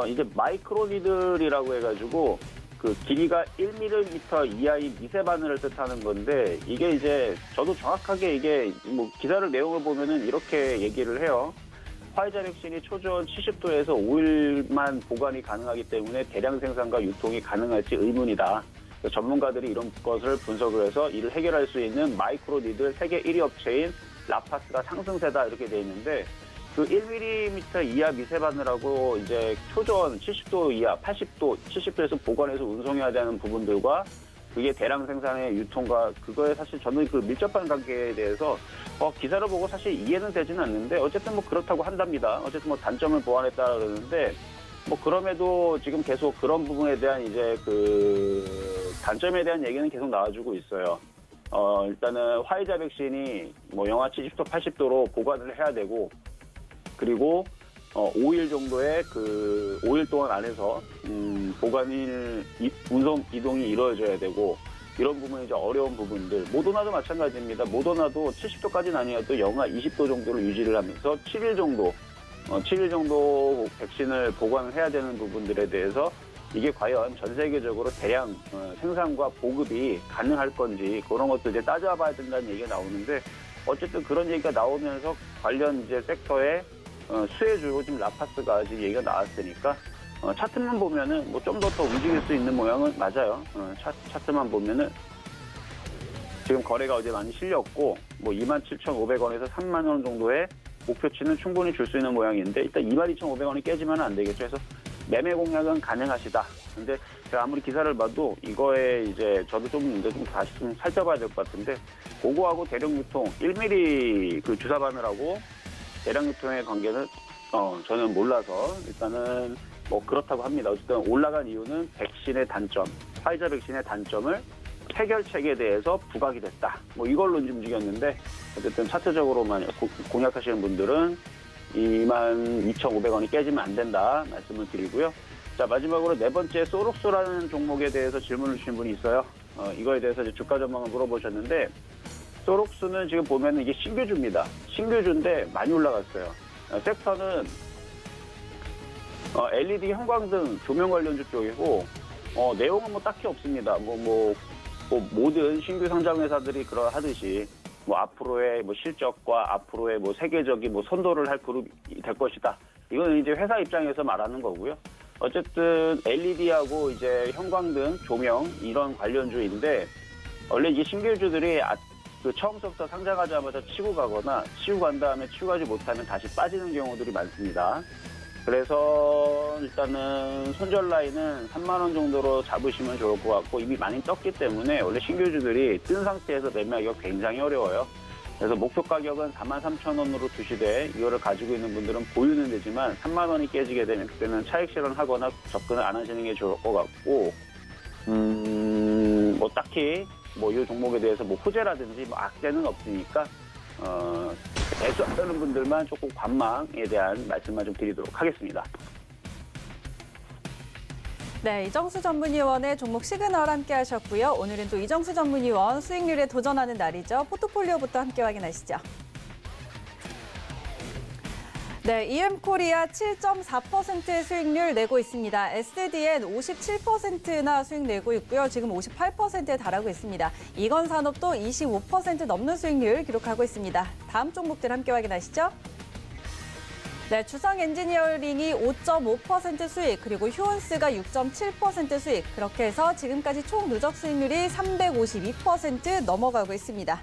이제 마이크로니들이라고 해가지고 그 길이가 1mm 이하의 미세 바늘을 뜻하는 건데, 이게 이제 저도 정확하게 이게 뭐 기사를 내용을 보면은 이렇게 얘기를 해요. 화이자 백신이 초저온 70도에서 5일만 보관이 가능하기 때문에 대량 생산과 유통이 가능할지 의문이다. 전문가들이 이런 것을 분석을 해서 이를 해결할 수 있는 마이크로니들 세계 1위 업체인 라파스가 상승세다 이렇게 돼 있는데, 그 1mm 이하 미세바늘하고 이제 초저온 70도 이하, 80도, 70도에서 보관해서 운송해야 되는 부분들과 그게 대량 생산의 유통과 그거에 사실 저는 그 밀접한 관계에 대해서 기사를 보고 사실 이해는 되지는 않는데, 어쨌든 뭐 그렇다고 한답니다. 어쨌든 뭐 단점을 보완했다 그러는데, 뭐 그럼에도 지금 계속 그런 부분에 대한 이제 그 단점에 대한 얘기는 계속 나와주고 있어요. 일단은 화이자 백신이 뭐 영하 70도, 80도로 보관을 해야 되고, 그리고 5일 정도의 그 5일 동안 안에서 보관일 운송 이동이 이루어져야 되고, 이런 부분이 이제 어려운 부분들. 모더나도 마찬가지입니다. 모더나도 70도까지는 아니어도 영하 20도 정도를 유지를 하면서 7일 정도 백신을 보관을 해야 되는 부분들에 대해서 이게 과연 전 세계적으로 대량 생산과 보급이 가능할 건지 그런 것도 이제 따져봐야 된다는 얘기가 나오는데, 어쨌든 그런 얘기가 나오면서 관련 이제 섹터의 수혜주로 지금 라파스가 지금 얘기가 나왔으니까 차트만 보면은 뭐 좀 더 움직일 수 있는 모양은 맞아요. 차트만 보면은 지금 거래가 어제 많이 실렸고, 뭐 27,500원에서 3만 원 정도의 목표치는 충분히 줄 수 있는 모양인데, 일단 22,500원이 깨지면 안 되겠죠. 그래서 매매 공략은 가능하시다. 근데 제가 아무리 기사를 봐도 이거에 이제 저도 좀 다시 좀 살펴봐야 될 것 같은데, 고거하고 대량 유통 1mm 그 주사 바늘하고 대량 유통의 관계는 저는 몰라서 일단은 뭐 그렇다고 합니다. 어쨌든 올라간 이유는 백신의 단점, 화이자 백신의 단점을 해결책에 대해서 부각이 됐다. 뭐 이걸로 움직였는데, 어쨌든 차트적으로만 공략하시는 분들은 22,500원이 깨지면 안 된다 말씀을 드리고요. 자, 마지막으로 네 번째 소록스라는 종목에 대해서 질문을 주신 분이 있어요. 이거에 대해서 이제 주가 전망을 물어보셨는데, 소록스는 지금 보면 이게 신규주입니다. 신규주인데 많이 올라갔어요. 섹터는 LED 형광등 조명 관련주 쪽이고, 내용은 뭐 딱히 없습니다. 뭐 모든 신규 상장 회사들이 그러하듯이 뭐 앞으로의 뭐 실적과 앞으로의 뭐 세계적인 뭐 선도를 할 그룹이 될 것이다. 이거는 이제 회사 입장에서 말하는 거고요. 어쨌든 LED하고 이제 형광등, 조명 이런 관련주인데, 원래 이게 신규주들이 그 처음부터 상장하자마자 치고 가거나 치고 간 다음에 치고 가지 못하면 다시 빠지는 경우들이 많습니다. 그래서 일단은 손절 라인은 3만 원 정도로 잡으시면 좋을 것 같고, 이미 많이 떴기 때문에 원래 신규주들이 뜬 상태에서 매매하기가 굉장히 어려워요. 그래서 목표 가격은 43,000원으로 두시되, 이거를 가지고 있는 분들은 보유는 되지만 3만 원이 깨지게 되면 그때는 차익 실현하거나 접근을 안 하시는 게 좋을 것 같고, 뭐 딱히 뭐 이 종목에 대해서 뭐 호재라든지 뭐 악재는 없으니까 매수하는 분들만 조금 관망에 대한 말씀만 좀 드리도록 하겠습니다. 네, 이정수 전문위원의 종목 시그널 함께 하셨고요. 오늘은 또 이정수 전문위원 수익률에 도전하는 날이죠. 포트폴리오부터 함께 확인하시죠. 네, EM코리아 7.4%의 수익률 내고 있습니다. SDN 57%나 수익 내고 있고요. 지금 58%에 달하고 있습니다. 이건산업도 25% 넘는 수익률 기록하고 있습니다. 다음 종목들 함께 확인하시죠. 네, 주성 엔지니어링이 5.5% 수익, 그리고 휴온스가 6.7% 수익. 그렇게 해서 지금까지 총 누적 수익률이 352% 넘어가고 있습니다.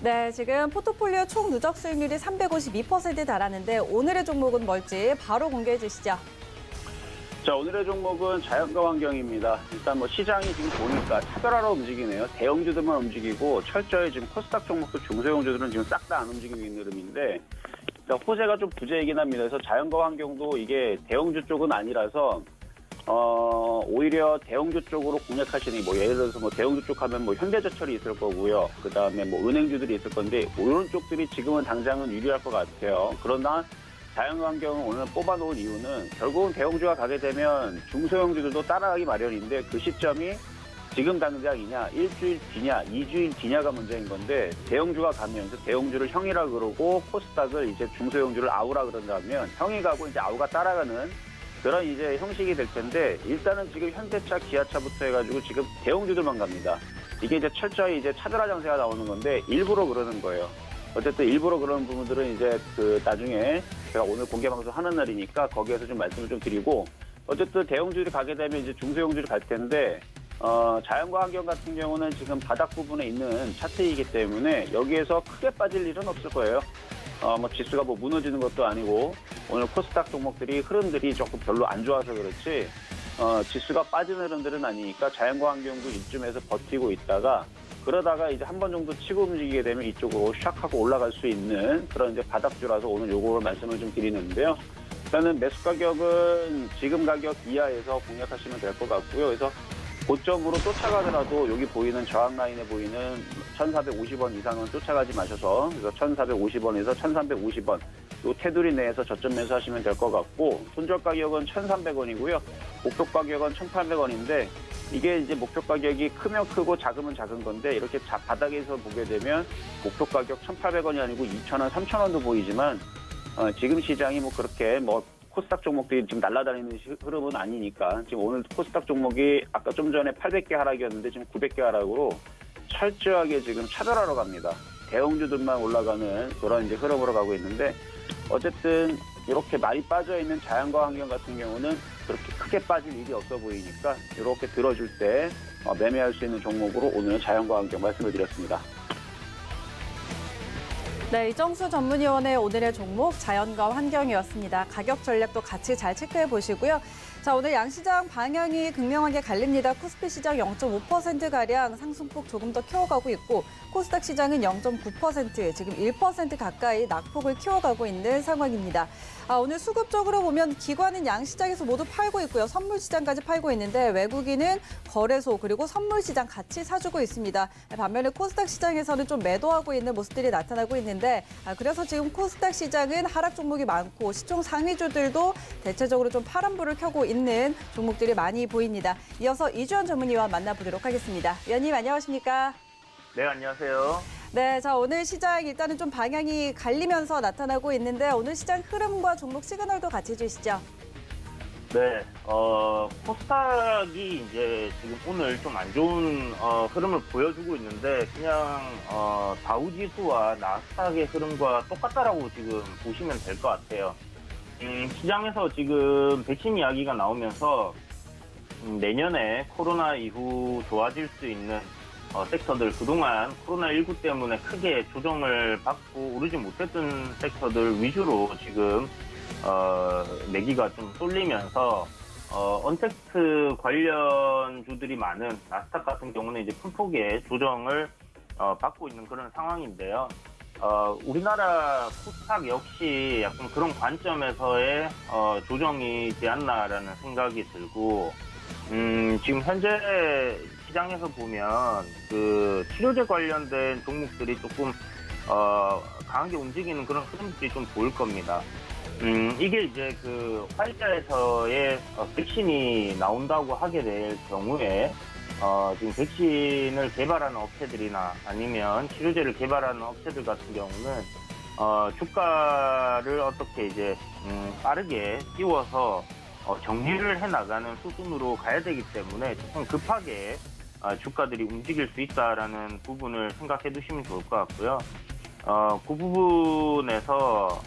네, 지금 포트폴리오 총 누적 수익률이 352%에 달하는데, 오늘의 종목은 뭘지 바로 공개해 주시죠. 자, 오늘의 종목은 자연과 환경입니다. 일단 뭐 시장이 지금 보니까 차별화로 움직이네요. 대형주들만 움직이고 철저히 지금 코스닥 종목도 중소형주들은 지금 싹 다 안 움직이고 있는 흐름인데 일단 호재가 좀 부재이긴 합니다. 그래서 자연과 환경도 이게 대형주 쪽은 아니라서 오히려 대형주 쪽으로 공략하시는 뭐 예를 들어서 뭐 대형주 쪽 하면 뭐 현대제철이 있을 거고요. 그 다음에 뭐 은행주들이 있을 건데 이런 쪽들이 지금은 당장은 유리할 것 같아요. 그러나 자연환경을 오늘 뽑아놓은 이유는 결국은 대형주가 가게 되면 중소형주들도 따라가기 마련인데 그 시점이 지금 당장이냐, 일주일 뒤냐, 2주일 뒤냐가 문제인 건데 대형주가 가면서 대형주를 형이라 그러고 코스닥을 이제 중소형주를 아우라 그런다면 형이 가고 이제 아우가 따라가는 그런 이제 형식이 될 텐데 일단은 지금 현대차, 기아차부터 해가지고 지금 대형주들만 갑니다. 이게 이제 철저히 이제 차별화 장세가 나오는 건데 일부러 그러는 거예요. 어쨌든 일부러 그런 부분들은 이제 그 나중에 제가 오늘 공개 방송 하는 날이니까 거기에서 좀 말씀을 좀 드리고 어쨌든 대형주들이 가게 되면 이제 중소형주들이 갈 텐데 자연과 환경 같은 경우는 지금 바닥 부분에 있는 차트이기 때문에 여기에서 크게 빠질 일은 없을 거예요. 뭐 지수가 뭐 무너지는 것도 아니고 오늘 코스닥 종목들이 흐름들이 조금 별로 안 좋아서 그렇지 지수가 빠지는 흐름들은 아니니까 자연과 환경도 이쯤에서 버티고 있다가 그러다가 이제 한 번 정도 치고 움직이게 되면 이쪽으로 샥 하고 올라갈 수 있는 그런 이제 바닥주라서 오늘 요거를 말씀을 좀 드리는데요. 일단은 매수 가격은 지금 가격 이하에서 공략하시면 될 것 같고요. 그래서 고점으로 쫓아가더라도 여기 보이는 저항 라인에 보이는 1,450원 이상은 쫓아가지 마셔서 그래서 1,450원에서 1,350원 요 테두리 내에서 저점 매수하시면 될 것 같고 손절 가격은 1,300원이고요. 목표 가격은 1,800원인데 이게 이제 목표 가격이 크면 크고 작으면 작은 건데 이렇게 바닥에서 보게 되면 목표 가격 1,800원이 아니고 2,000원, 3,000원도 보이지만 지금 시장이 뭐 그렇게 뭐 코스닥 종목들이 지금 날아다니는 흐름은 아니니까 지금 오늘 코스닥 종목이 아까 좀 전에 800개 하락이었는데 지금 900개 하락으로 철저하게 지금 차별하러 갑니다. 대형주들만 올라가는 그런 이제 흐름으로 가고 있는데 어쨌든 이렇게 많이 빠져 있는 자연과 환경 같은 경우는 그렇게 크게 빠질 일이 없어 보이니까 이렇게 들어줄 때 매매할 수 있는 종목으로 오늘은 자연과 환경 말씀을 드렸습니다. 네, 이정수 전문위원의 오늘의 종목 자연과 환경이었습니다. 가격 전략도 같이 잘 체크해 보시고요. 자, 오늘 양시장 방향이 극명하게 갈립니다. 코스피 시장 0.5%가량 상승폭 조금 더 키워가고 있고 코스닥 시장은 0.9%, 지금 1% 가까이 낙폭을 키워가고 있는 상황입니다. 오늘 수급적으로 보면 기관은 양시장에서 모두 팔고 있고요. 선물시장까지 팔고 있는데 외국인은 거래소 그리고 선물시장 같이 사주고 있습니다. 반면에 코스닥 시장에서는 좀 매도하고 있는 모습들이 나타나고 있는데 그래서 지금 코스닥 시장은 하락 종목이 많고 시총 상위주들도 대체적으로 좀 파란불을 켜고 있는 종목들이 많이 보입니다. 이어서 이주연 전문위원 만나보도록 하겠습니다. 위원님 안녕하십니까? 네, 안녕하세요. 네, 자 오늘 시장 일단은 좀 방향이 갈리면서 나타나고 있는데 오늘 시장 흐름과 종목 시그널도 같이 해주시죠. 네, 코스닥이 이제 지금 오늘 좀 안 좋은 흐름을 보여주고 있는데 그냥 다우지수와 나스닥의 흐름과 똑같다라고 지금 보시면 될 것 같아요. 시장에서 지금 백신 이야기가 나오면서 내년에 코로나 이후 좋아질 수 있는 섹터들 그동안 코로나19 때문에 크게 조정을 받고 오르지 못했던 섹터들 위주로 지금 매기가 좀 쏠리면서 언택트 관련주들이 많은 나스닥 같은 경우는 이제 큰 폭의 조정을 받고 있는 그런 상황인데요. 우리나라 코스닥 역시 약간 그런 관점에서의 조정이지 않나라는 생각이 들고 지금 현재 시장에서 보면 그 치료제 관련된 종목들이 조금 강하게 움직이는 그런 흐름들이 좀 보일 겁니다. 이게 이제 그 화이자에서의 백신이 나온다고 하게 될 경우에 지금 백신을 개발하는 업체들이나 아니면 치료제를 개발하는 업체들 같은 경우는 주가를 어떻게 이제 빠르게 띄워서 정리를 해나가는 수순으로 가야 되기 때문에 조금 급하게 주가들이 움직일 수 있다라는 부분을 생각해 두시면 좋을 것 같고요. 그 부분에서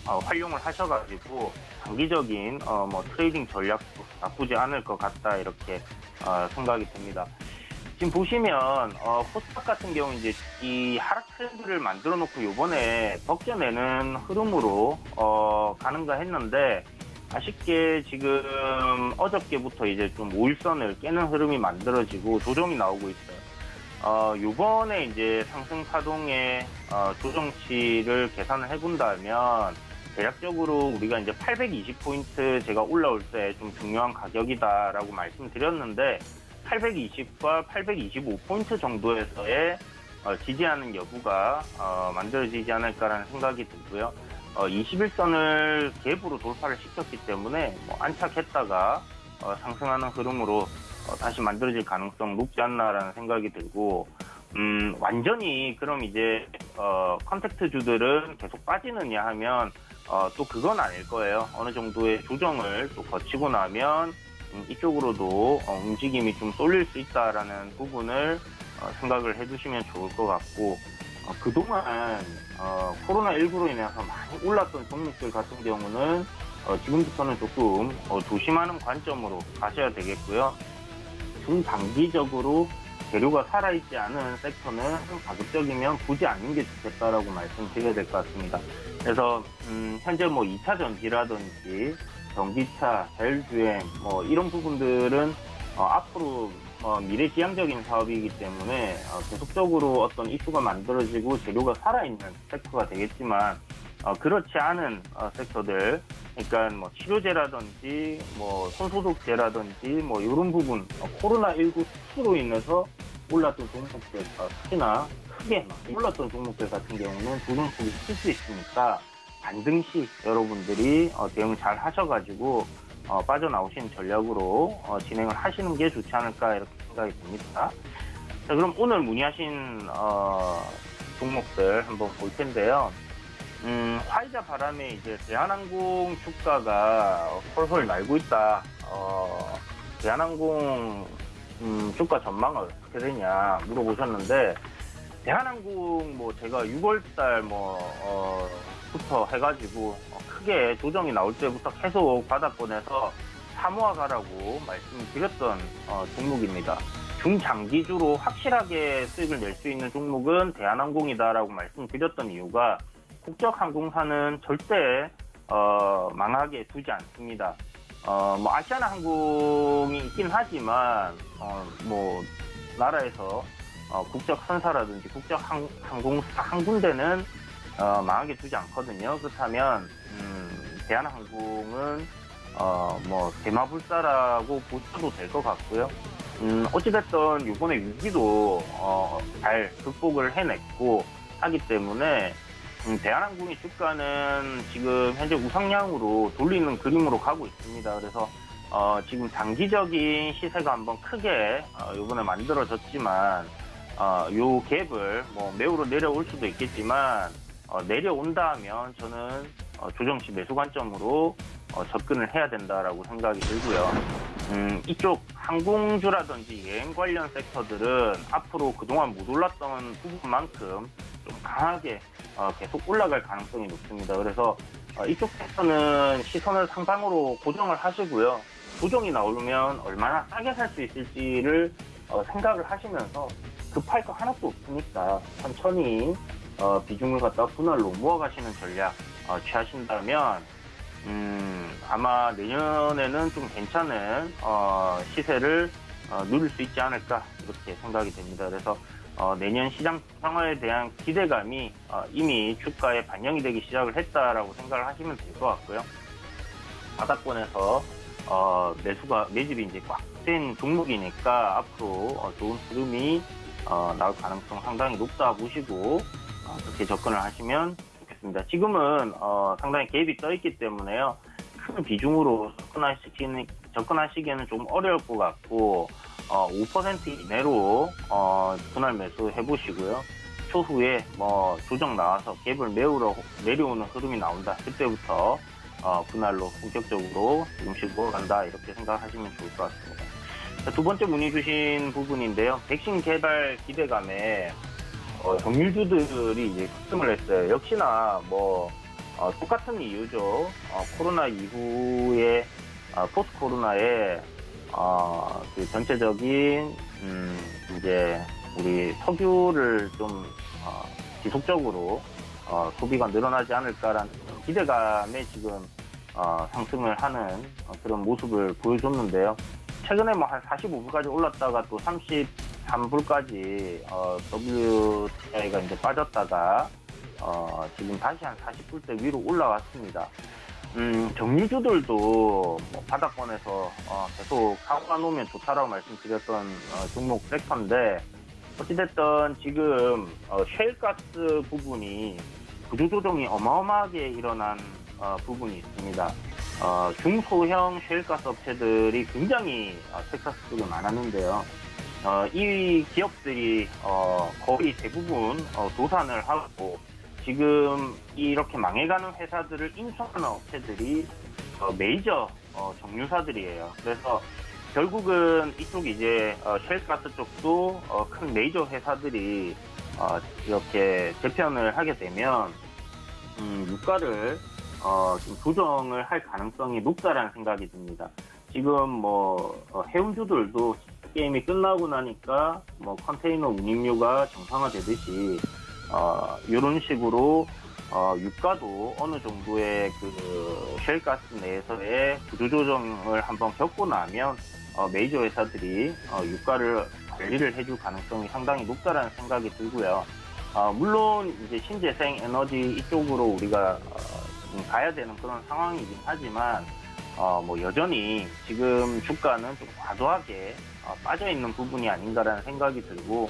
활용을 하셔가지고 장기적인 뭐 트레이딩 전략도 나쁘지 않을 것 같다 이렇게 생각이 듭니다. 지금 보시면 코스닥 같은 경우 이제 이 하락 트렌드를 만들어 놓고 요번에 벗겨내는 흐름으로 가는가 했는데 아쉽게 지금 어저께부터 이제 좀 5일선을 깨는 흐름이 만들어지고 조정이 나오고 있어요. 요번에 이제 상승 파동의 조정치를 계산을 해본다면 대략적으로 우리가 이제 820포인트 제가 올라올 때 좀 중요한 가격이다라고 말씀드렸는데 820과 825포인트 정도에서의 지지하는 여부가 만들어지지 않을까라는 생각이 들고요. 21선을 갭으로 돌파를 시켰기 때문에 뭐 안착했다가 상승하는 흐름으로 다시 만들어질 가능성 높지 않나라는 생각이 들고 완전히 그럼 이제 컨택트주들은 계속 빠지느냐 하면 또 그건 아닐 거예요. 어느 정도의 조정을 또 거치고 나면 이쪽으로도 움직임이 좀 쏠릴 수 있다라는 부분을 생각을 해두시면 좋을 것 같고 그동안 코로나19로 인해서 많이 올랐던 종목들 같은 경우는 지금부터는 조금 조심하는 관점으로 가셔야 되겠고요. 중장기적으로 재료가 살아있지 않은 섹터는 가급적이면 보지 않는 게 좋겠다라고 말씀드려야 될 것 같습니다. 그래서 현재 뭐 2차 전지라든지 전기차, 헬주행 뭐 이런 부분들은 앞으로 미래지향적인 사업이기 때문에 계속적으로 어떤 이슈가 만들어지고 재료가 살아있는 섹터가 되겠지만 그렇지 않은 섹터들, 그러니까 뭐 치료제라든지 뭐 손소독제라든지 뭐 이런 부분 코로나19 특수로 인해서 올랐던 종목들 특히나 크게 올랐던 종목들 같은 경우는 조정폭이 클 수 있으니까 반등 시 여러분들이 대응 잘 하셔가지고 빠져나오신 전략으로 진행을 하시는 게 좋지 않을까 이렇게 생각이 듭니다. 자, 그럼 오늘 문의하신 종목들 한번 볼 텐데요. 화이자 바람에 이제 대한항공 주가가 헐헐 날고 있다. 대한항공 주가 전망은 어떻게 되냐 물어보셨는데 대한항공 뭐 제가 6월달 부터 해가지고 크게 조정이 나올 때부터 계속 바닥권에서 사모아가라고 말씀드렸던 종목입니다. 중장기주로 확실하게 수익을 낼 수 있는 종목은 대한항공이다라고 말씀드렸던 이유가 국적항공사는 절대 망하게 두지 않습니다. 뭐 아시아나항공이 있긴 하지만 뭐 나라에서 국적선사라든지 국적항공사 한 군데는 망하게 두지 않거든요. 그렇다면 대한항공은 뭐 대마불사라고 보셔도 될 것 같고요. 어찌됐든 이번에 위기도 잘 극복을 해냈고 하기 때문에 대한항공의 주가는 지금 현재 우상향으로 돌리는 그림으로 가고 있습니다. 그래서 지금 장기적인 시세가 한번 크게 이번에 만들어졌지만 요 갭을 뭐 매우로 내려올 수도 있겠지만 내려온다 하면 저는 조정시 매수 관점으로 접근을 해야 된다라고 생각이 들고요. 이쪽 항공주라든지 여행 관련 섹터들은 앞으로 그동안 못 올랐던 부분만큼 좀 강하게 계속 올라갈 가능성이 높습니다. 그래서 이쪽 섹터는 시선을 상방으로 고정을 하시고요. 조정이 나오면 얼마나 싸게 살 수 있을지를 생각을 하시면서 급할 거 하나도 없으니까 천천히 비중을 갖다 분할로 모아가시는 전략 취하신다면 아마 내년에는 좀 괜찮은 시세를 누릴 수 있지 않을까 이렇게 생각이 됩니다. 그래서 내년 시장 상황에 대한 기대감이 이미 주가에 반영이 되기 시작을 했다라고 생각을 하시면 될 것 같고요. 바닥권에서 매집이 이제 꽉 된 종목이니까 앞으로 좋은 흐름이 나올 가능성 상당히 높다 보시고 그렇게 접근을 하시면 좋겠습니다. 지금은 상당히 갭이 떠 있기 때문에요. 큰 비중으로 접근하시기에는 좀 어려울 것 같고 5% 이내로 분할 매수 해보시고요. 초후에 뭐 조정 나와서 갭을 메우러 내려오는 흐름이 나온다. 그때부터 분할로 본격적으로 조금씩 모아간다 이렇게 생각하시면 좋을 것 같습니다. 자, 두 번째 문의 주신 부분인데요. 백신 개발 기대감에 정밀주들이 이제 급등을 했어요. 역시나 뭐 똑같은 이유죠. 코로나 이후에 포스트 코로나에 그 전체적인 이제 우리 석유를 좀 지속적으로 소비가 늘어나지 않을까라는 기대감에 지금 상승을 하는 그런 모습을 보여줬는데요. 최근에 뭐 한 45불까지 올랐다가 또 33불까지 WTI가 이제 빠졌다가 지금 다시 한 40불대 위로 올라왔습니다. 정유주들도 뭐 바닥권에서 계속 사고가 놓으면 좋다라고 말씀드렸던 종목 섹터인데, 어찌됐든 지금 셰일가스 부분이 구조조정이 어마어마하게 일어난 부분이 있습니다. 중소형 셰일가스 업체들이 굉장히 텍사스 쪽에 많았는데요. 이 기업들이 거의 대부분 도산을 하고, 지금 이렇게 망해가는 회사들을 인수하는 업체들이 메이저 정유사들이에요. 그래서 결국은 이쪽 이제 셰일가스 쪽도 큰 메이저 회사들이 이렇게 재편을 하게 되면 유가를 좀 조정을 할 가능성이 높다라는 생각이 듭니다. 지금 뭐 해운주들도 게임이 끝나고 나니까 뭐 컨테이너 운임료가 정상화되듯이 이런 식으로 유가도 어느 정도의 그 셰일가스 내에서의 구조조정을 한번 겪고 나면 메이저 회사들이 유가를 관리를 해줄 가능성이 상당히 높다라는 생각이 들고요. 물론 이제 신재생 에너지 이쪽으로 우리가 가야 되는 그런 상황이긴 하지만 뭐 여전히 지금 주가는 좀 과도하게 빠져 있는 부분이 아닌가라는 생각이 들고,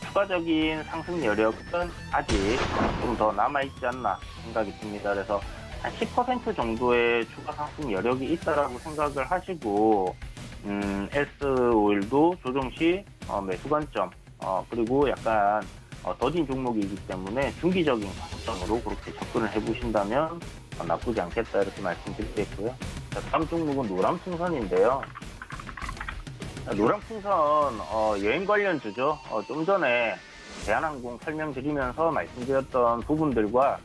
추가적인 상승 여력은 아직 좀 더 남아있지 않나 생각이 듭니다. 그래서 한 10% 정도의 추가 상승 여력이 있다라고 생각을 하시고, S오일도 조정 시 매수 관점, 그리고 약간 더딘 종목이기 때문에 중기적인 관점으로 그렇게 접근을 해보신다면 나쁘지 않겠다, 이렇게 말씀드리겠고요. 자, 다음 종목은 노람풍선인데요. 노람풍선 여행 관련주죠. 좀 전에 대한항공 설명드리면서 말씀드렸던 부분들과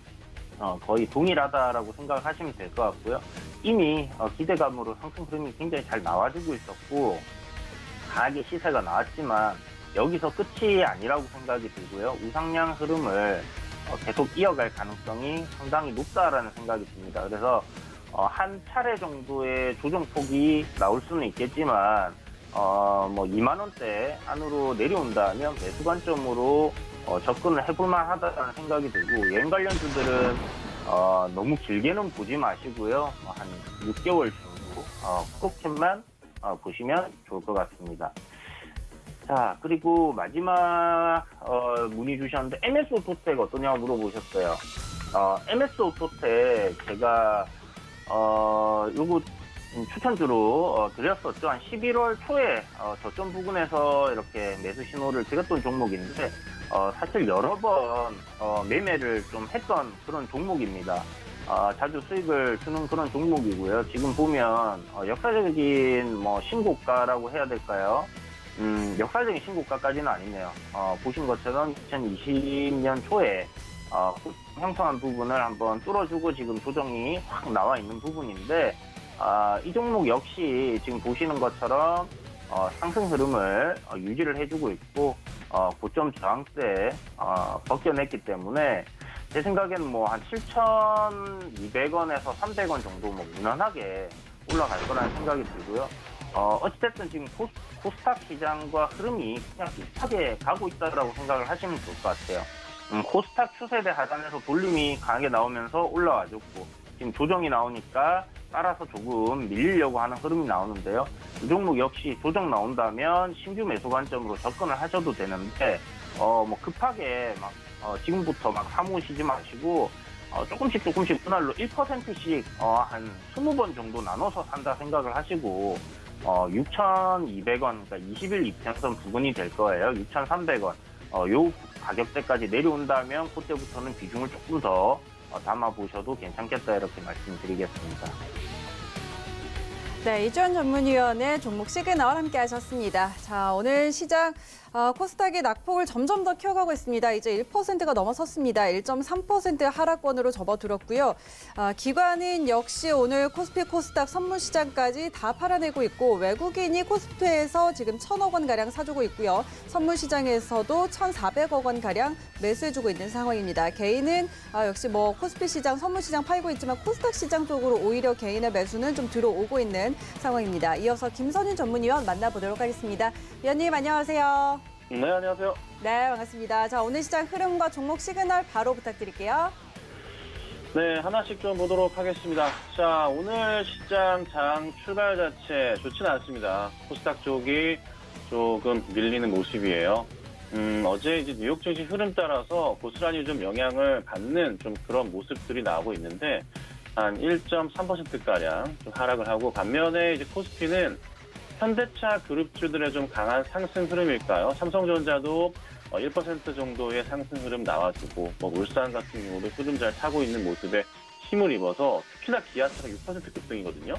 거의 동일하다라고 생각하시면 될 것 같고요. 이미 기대감으로 상승 흐름이 굉장히 잘 나와주고 있었고, 강하게 시세가 나왔지만 여기서 끝이 아니라고 생각이 들고요. 우상향 흐름을 계속 이어갈 가능성이 상당히 높다라는 생각이 듭니다. 그래서 한 차례 정도의 조정폭이 나올 수는 있겠지만 뭐 2만 원대 안으로 내려온다면 매수 관점으로 접근을 해볼만 하다는 생각이 들고, 여행 관련주들은 너무 길게는 보지 마시고요. 한 6개월 정도 그렇게만 보시면 좋을 것 같습니다. 자, 그리고 마지막 문의 주셨는데 MS 오토텍 어떠냐고 물어보셨어요. MS 오토텍 제가 요거 추천주로 드렸었죠. 한 11월 초에 저점 부근에서 이렇게 매수 신호를 드렸던 종목인데, 사실 여러 번 매매를 좀 했던 그런 종목입니다. 자주 수익을 주는 그런 종목이고요. 지금 보면 역사적인 뭐 신고가라고 해야 될까요? 역사적인 신고가까지는 아니네요. 보신 것처럼 2020년 초에 형성한 부분을 한번 뚫어주고 지금 조정이 확 나와 있는 부분인데, 이 종목 역시 지금 보시는 것처럼 상승 흐름을 유지를 해주고 있고, 고점 저항대 벗겨냈기 때문에 제 생각에는 뭐 한 7,200원에서 300원 정도 뭐 무난하게 올라갈 거라는 생각이 들고요. 어찌됐든 지금 코스닥 시장과 흐름이 그냥 비슷하게 가고 있다라고 생각을 하시면 좋을 것 같아요. 코스닥 추세대 하단에서 돌림이 강하게 나오면서 올라와줬고, 지금 조정이 나오니까 따라서 조금 밀리려고 하는 흐름이 나오는데요. 이 종목 역시 조정 나온다면 신규 매수 관점으로 접근을 하셔도 되는데, 뭐 급하게 막 지금부터 막 사모시지 마시고 조금씩 분할로 1%씩 한 20번 정도 나눠서 산다 생각을 하시고, 6,200원, 그러니까 20일 이평선 부근이 될 거예요. 6,300원. 요 가격대까지 내려온다면 그때부터는 비중을 조금 더 담아보셔도 괜찮겠다, 이렇게 말씀드리겠습니다. 네, 이주연 전문위원의 종목 시그널 함께 하셨습니다. 자, 오늘 시장 코스닥이 낙폭을 점점 더 키워가고 있습니다. 이제 1%가 넘어섰습니다. 1.3% 하락권으로 접어들었고요. 기관은 역시 오늘 코스피 코스닥 선물시장까지 다 팔아내고 있고 외국인이 코스피에서 지금 1,000억 원가량 사주고 있고요. 선물시장에서도 1,400억 원가량 매수해주고 있는 상황입니다. 개인은 역시 코스피 시장, 선물시장 팔고 있지만 코스닥 시장 쪽으로 오히려 개인의 매수는 좀 들어오고 있는 상황입니다. 이어서 김선윤 전문위원 만나보도록 하겠습니다. 위원님 안녕하세요. 네, 안녕하세요. 네, 반갑습니다. 자, 오늘 시장 흐름과 종목 시그널 바로 부탁드릴게요. 네, 하나씩 좀 보도록 하겠습니다. 자, 오늘 시장 장 출발 자체 좋지는 않습니다. 코스닥 쪽이 조금 밀리는 모습이에요. 어제 이제 뉴욕 증시 흐름 따라서 고스란히 좀 영향을 받는 좀 그런 모습들이 나오고 있는데 한 1.3%가량 좀 하락을 하고 반면에 이제 코스피는 현대차 그룹주들의 좀 강한 상승 흐름일까요? 삼성전자도 1% 정도의 상승 흐름 나와주고 울산 같은 경우도 흐름 잘 타고 있는 모습에 힘을 입어서 특히나 기아차가 6% 급등이거든요.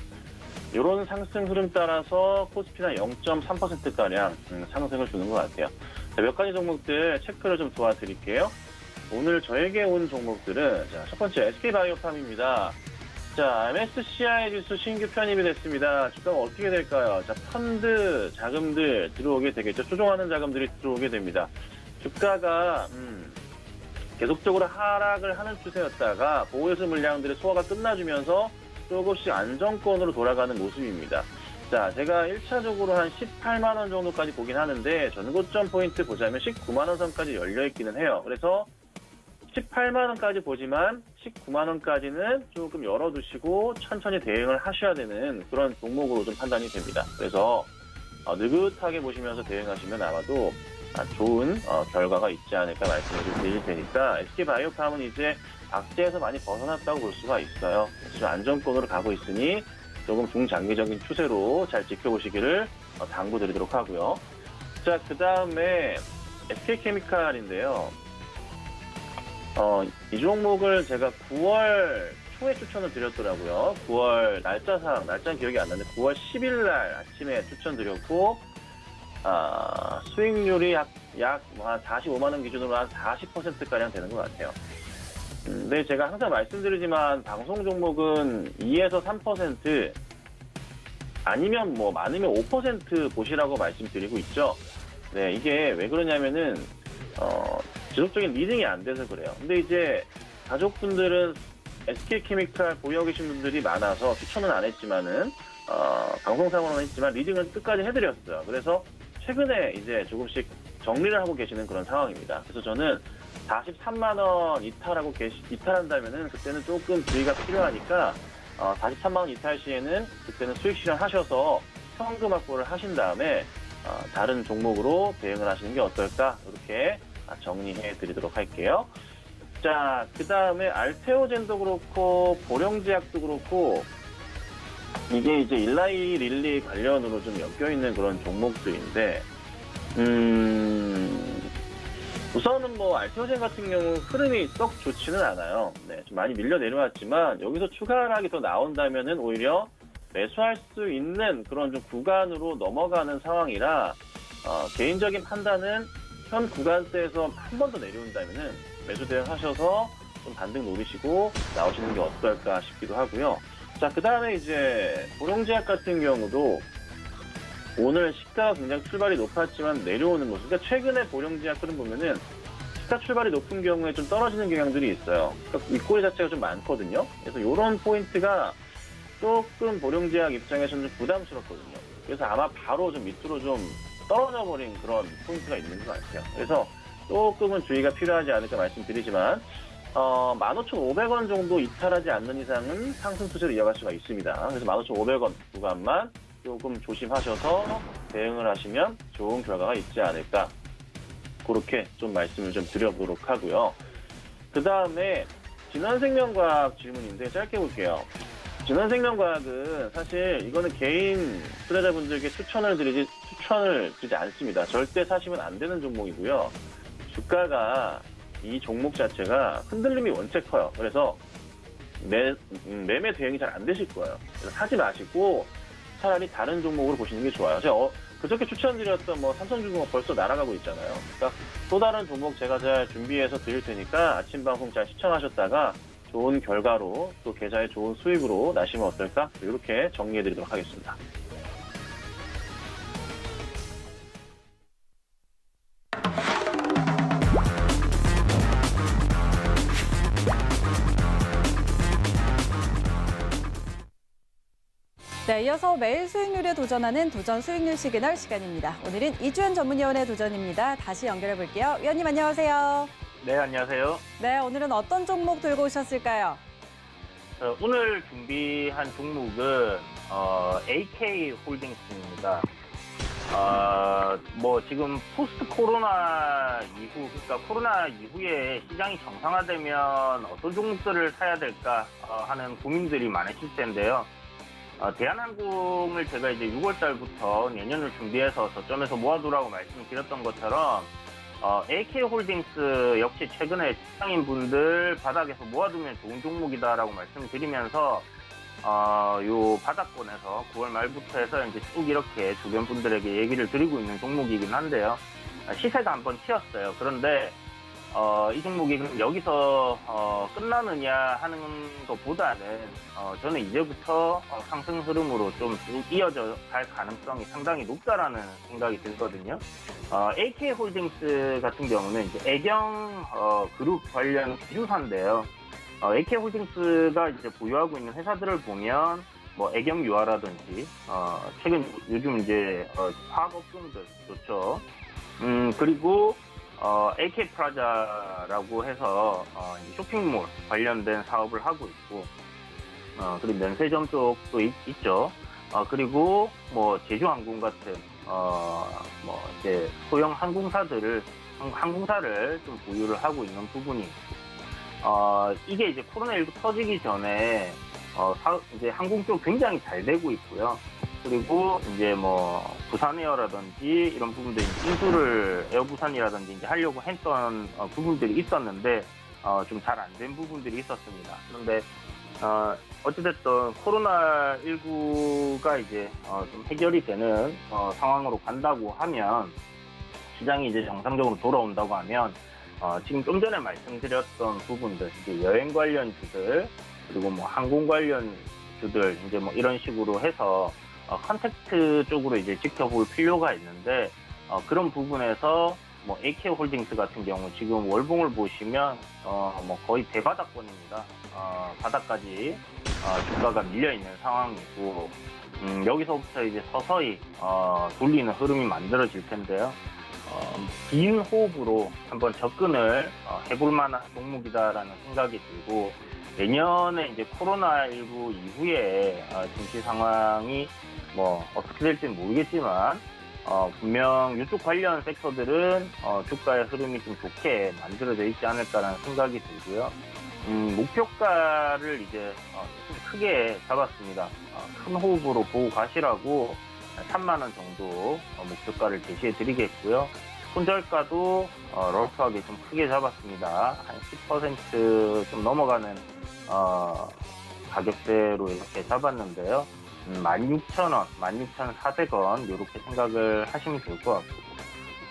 이런 상승 흐름 따라서 코스피나 0.3%가량 상승을 주는 것 같아요. 자, 몇 가지 종목들 체크를 좀 도와드릴게요. 오늘 저에게 온 종목들은 자, 첫 번째 SK바이오팜입니다. 자, MSCI 지수 신규 편입이 됐습니다. 주가가 어떻게 될까요? 자, 펀드 자금들 들어오게 되겠죠. 조종하는 자금들이 들어오게 됩니다. 주가가 계속적으로 하락을 하는 추세였다가 보호예수 물량들의 소화가 끝나주면서 조금씩 안정권으로 돌아가는 모습입니다. 자, 제가 1차적으로 한 18만 원 정도까지 보긴 하는데 전고점 포인트 보자면 19만 원 선까지 열려있기는 해요. 그래서 18만 원까지 보지만 19만 원까지는 조금 열어두시고 천천히 대응을 하셔야 되는 그런 종목으로 좀 판단이 됩니다. 그래서 느긋하게 보시면서 대응하시면 아마도 좋은 결과가 있지 않을까 말씀을 좀 드릴 테니까 SK바이오팜은 이제 악재에서 많이 벗어났다고 볼 수가 있어요. 지금 안정권으로 가고 있으니 조금 중장기적인 추세로 잘 지켜보시기를 당부드리도록 하고요. 자, 그 다음에 SK케미칼인데요. 이 종목을 제가 9월 초에 추천을 드렸더라고요. 9월 날짜는 기억이 안 나는데 9월 10일 날 아침에 추천드렸고 수익률이 약 한 45만 원 기준으로 한 40%가량 되는 것 같아요. 근데 제가 항상 말씀드리지만 방송 종목은 2에서 3% 아니면 많으면 5% 보시라고 말씀드리고 있죠. 네, 이게 왜 그러냐면은 지속적인 리딩이 안 돼서 그래요. 근데 이제 가족분들은 SK케미칼 보유하고 계신 분들이 많아서 추천은 안 했지만은 방송상으로는 했지만 리딩은 끝까지 해드렸어요. 그래서 최근에 이제 조금씩 정리를 하고 계시는 그런 상황입니다. 그래서 저는 43만 원 이탈한다면은 그때는 조금 주의가 필요하니까 43만 원 이탈 시에는 그때는 수익 실현하셔서 현금 확보를 하신 다음에 다른 종목으로 대응을 하시는 게 어떨까 이렇게 정리해 드리도록 할게요. 자, 그 다음에 알테오젠도 그렇고 보령제약도 그렇고 이게 이제 일라이 릴리 관련으로 좀 엮여 있는 그런 종목들인데 우선은 알테오젠 같은 경우 흐름이 썩 좋지는 않아요. 네, 좀 많이 밀려 내려왔지만 여기서 추가 하락이 더 나온다면은 오히려 매수할 수 있는 그런 좀 구간으로 넘어가는 상황이라 개인적인 판단은 현 구간대에서 한 번 더 내려온다면은 매수 대응하셔서 좀 반등 노리시고 나오시는 게 어떨까 싶기도 하고요. 자, 그 다음에 이제 보령제약 같은 경우도 오늘 시가가 굉장히 출발이 높았지만 내려오는 모습. 그러니까 최근에 보령제약 흐름 보면은 시가 출발이 높은 경우에 좀 떨어지는 경향들이 있어요. 그러니까 윗꼬리 자체가 좀 많거든요. 그래서 이런 포인트가 조금 보령제약 입장에서는 좀 부담스럽거든요. 그래서 아마 바로 좀 밑으로 좀 떨어져 버린 그런 포인트가 있는 것 같아요. 그래서 조금은 주의가 필요하지 않을까 말씀드리지만 15,500원 정도 이탈하지 않는 이상은 상승 추세로 이어갈 수가 있습니다. 그래서 15,500원 구간만 조금 조심하셔서 대응을 하시면 좋은 결과가 있지 않을까 그렇게 좀 말씀을 좀 드려보도록 하고요. 그 다음에 진원생명과학 질문인데 짧게 볼게요. 진원생명과학은 사실 이거는 개인 투자자분들께 추천을 드리지 않습니다. 절대 사시면 안 되는 종목이고요. 주가가 이 종목 자체가 흔들림이 원체 커요. 그래서 매매 대응이 잘 안 되실 거예요. 그래서 사지 마시고 차라리 다른 종목으로 보시는 게 좋아요. 제가 그저께 추천드렸던 뭐 삼성중공업 벌써 날아가고 있잖아요. 그러니까 또 다른 종목 제가 잘 준비해서 드릴 테니까 아침 방송 잘 시청하셨다가 좋은 결과로 또 계좌에 좋은 수익으로 나시면 어떨까? 이렇게 정리해드리도록 하겠습니다. 네, 이어서 매일 수익률에 도전하는 도전 수익률 시그널 시간입니다. 오늘은 이주연 전문위원의 도전입니다. 다시 연결해 볼게요. 위원님 안녕하세요. 네, 안녕하세요. 네, 오늘은 어떤 종목 들고 오셨을까요? 오늘 준비한 종목은 AK 홀딩스입니다. 뭐 지금 포스트 코로나 이후, 그러니까 코로나 이후에 시장이 정상화되면 어떤 종목들을 사야 될까 하는 고민들이 많으실 텐데요. 대한항공을 제가 이제 6월 달부터 내년을 준비해서 저점에서 모아두라고 말씀드렸던 것처럼 AK홀딩스 역시 최근에 직장인분들 바닥에서 모아두면 좋은 종목이다라고 말씀드리면서 요 바닥권에서 9월 말부터 해서 이제 쭉 이렇게 주변 분들에게 얘기를 드리고 있는 종목이긴 한데요. 시세가 한번 튀었어요. 그런데 이 종목이 여기서 끝나느냐 하는 것보다는 저는 이제부터 상승 흐름으로 좀 쭉 이어져 갈 가능성이 상당히 높다라는 생각이 들거든요. AK홀딩스 같은 경우는 이제 애경 그룹 관련 기술사인데요. AK홀딩스가 이제 보유하고 있는 회사들을 보면 뭐 애경유아라든지 최근 요즘 이제 화학업종들 좋죠. 그리고 AK 프라자라고 해서 쇼핑몰 관련된 사업을 하고 있고, 그리고 면세점 쪽도 있죠. 그리고 뭐 제주항공 같은 뭐 이제 소형 항공사를 좀 보유를 하고 있는 부분이 있고, 이게 이제 코로나19 터지기 전에 이제 항공 쪽 굉장히 잘 되고 있고요. 그리고 이제 뭐 부산에어라든지 이런 부분들이 인수를 에어부산이라든지 이제 하려고 했던 부분들이 있었는데 좀 잘 안 된 부분들이 있었습니다. 그런데 어찌됐든 코로나19가 이제 좀 해결이 되는 상황으로 간다고 하면, 시장이 이제 정상적으로 돌아온다고 하면 지금 좀 전에 말씀드렸던 부분들, 이제 여행 관련주들 그리고 뭐 항공 관련주들 이제 뭐 이런 식으로 해서 컨택트 쪽으로 이제 지켜볼 필요가 있는데, 그런 부분에서 뭐 AK홀딩스 같은 경우 지금 월봉을 보시면 뭐 거의 대바닥권입니다. 바닥까지 주가가 밀려 있는 상황이고, 여기서부터 이제 서서히 돌리는 흐름이 만들어질 텐데요. 긴 호흡으로 한번 접근을 해볼 만한 종목이다라는 생각이 들고, 내년에 이제 코로나19 이후에 증시 상황이 뭐 어떻게 될지는 모르겠지만 분명 이쪽 관련 섹터들은 주가의 흐름이 좀 좋게 만들어져 있지 않을까라는 생각이 들고요. 목표가를 이제 크게 잡았습니다. 큰 호흡으로 보고 가시라고 3만 원 정도 목표가를 제시해 드리겠고요. 손절가도 럴프하게 좀 크게 잡았습니다. 한 10% 좀 넘어가는 가격대로 이렇게 잡았는데요. 16,000원, 16,400원 이렇게 생각을 하시면 좋을 것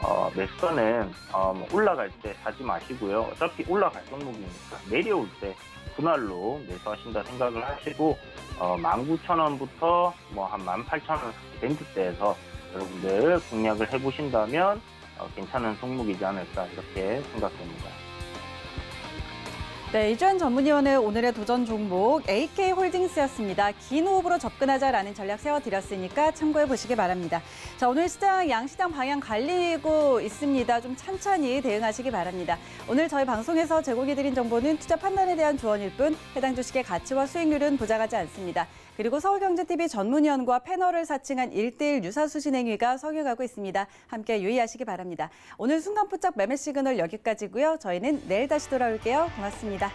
같고, 매수가는 뭐 올라갈 때 사지 마시고요. 어차피 올라갈 종목이니까 내려올 때 분할로 매수하신다 생각을 하시고, 19,000원부터 뭐 한 18,000원 밴드대에서 여러분들 공략을 해보신다면 괜찮은 종목이지 않을까 이렇게 생각됩니다. 네, 이주연 전문위원의 오늘의 도전 종목 AK홀딩스였습니다. 긴 호흡으로 접근하자라는 전략 세워드렸으니까 참고해 보시기 바랍니다. 자, 오늘 시장 양시장 방향 갈리고 있습니다. 좀 찬찬히 대응하시기 바랍니다. 오늘 저희 방송에서 제공해드린 정보는 투자 판단에 대한 조언일 뿐 해당 주식의 가치와 수익률은 보장하지 않습니다. 그리고 서울경제TV 전문위원과 패널을 사칭한 1:1 유사수신 행위가 성행하고 있습니다. 함께 유의하시기 바랍니다. 오늘 순간포착 매매 시그널 여기까지고요. 저희는 내일 다시 돌아올게요. 고맙습니다.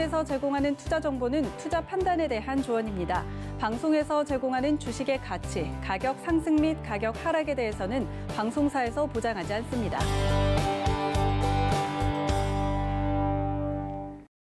방송에서 제공하는 투자 정보는 투자 판단에 대한 조언입니다. 방송에서 제공하는 주식의 가치, 가격 상승 및 가격 하락에 대해서는 방송사에서 보장하지 않습니다.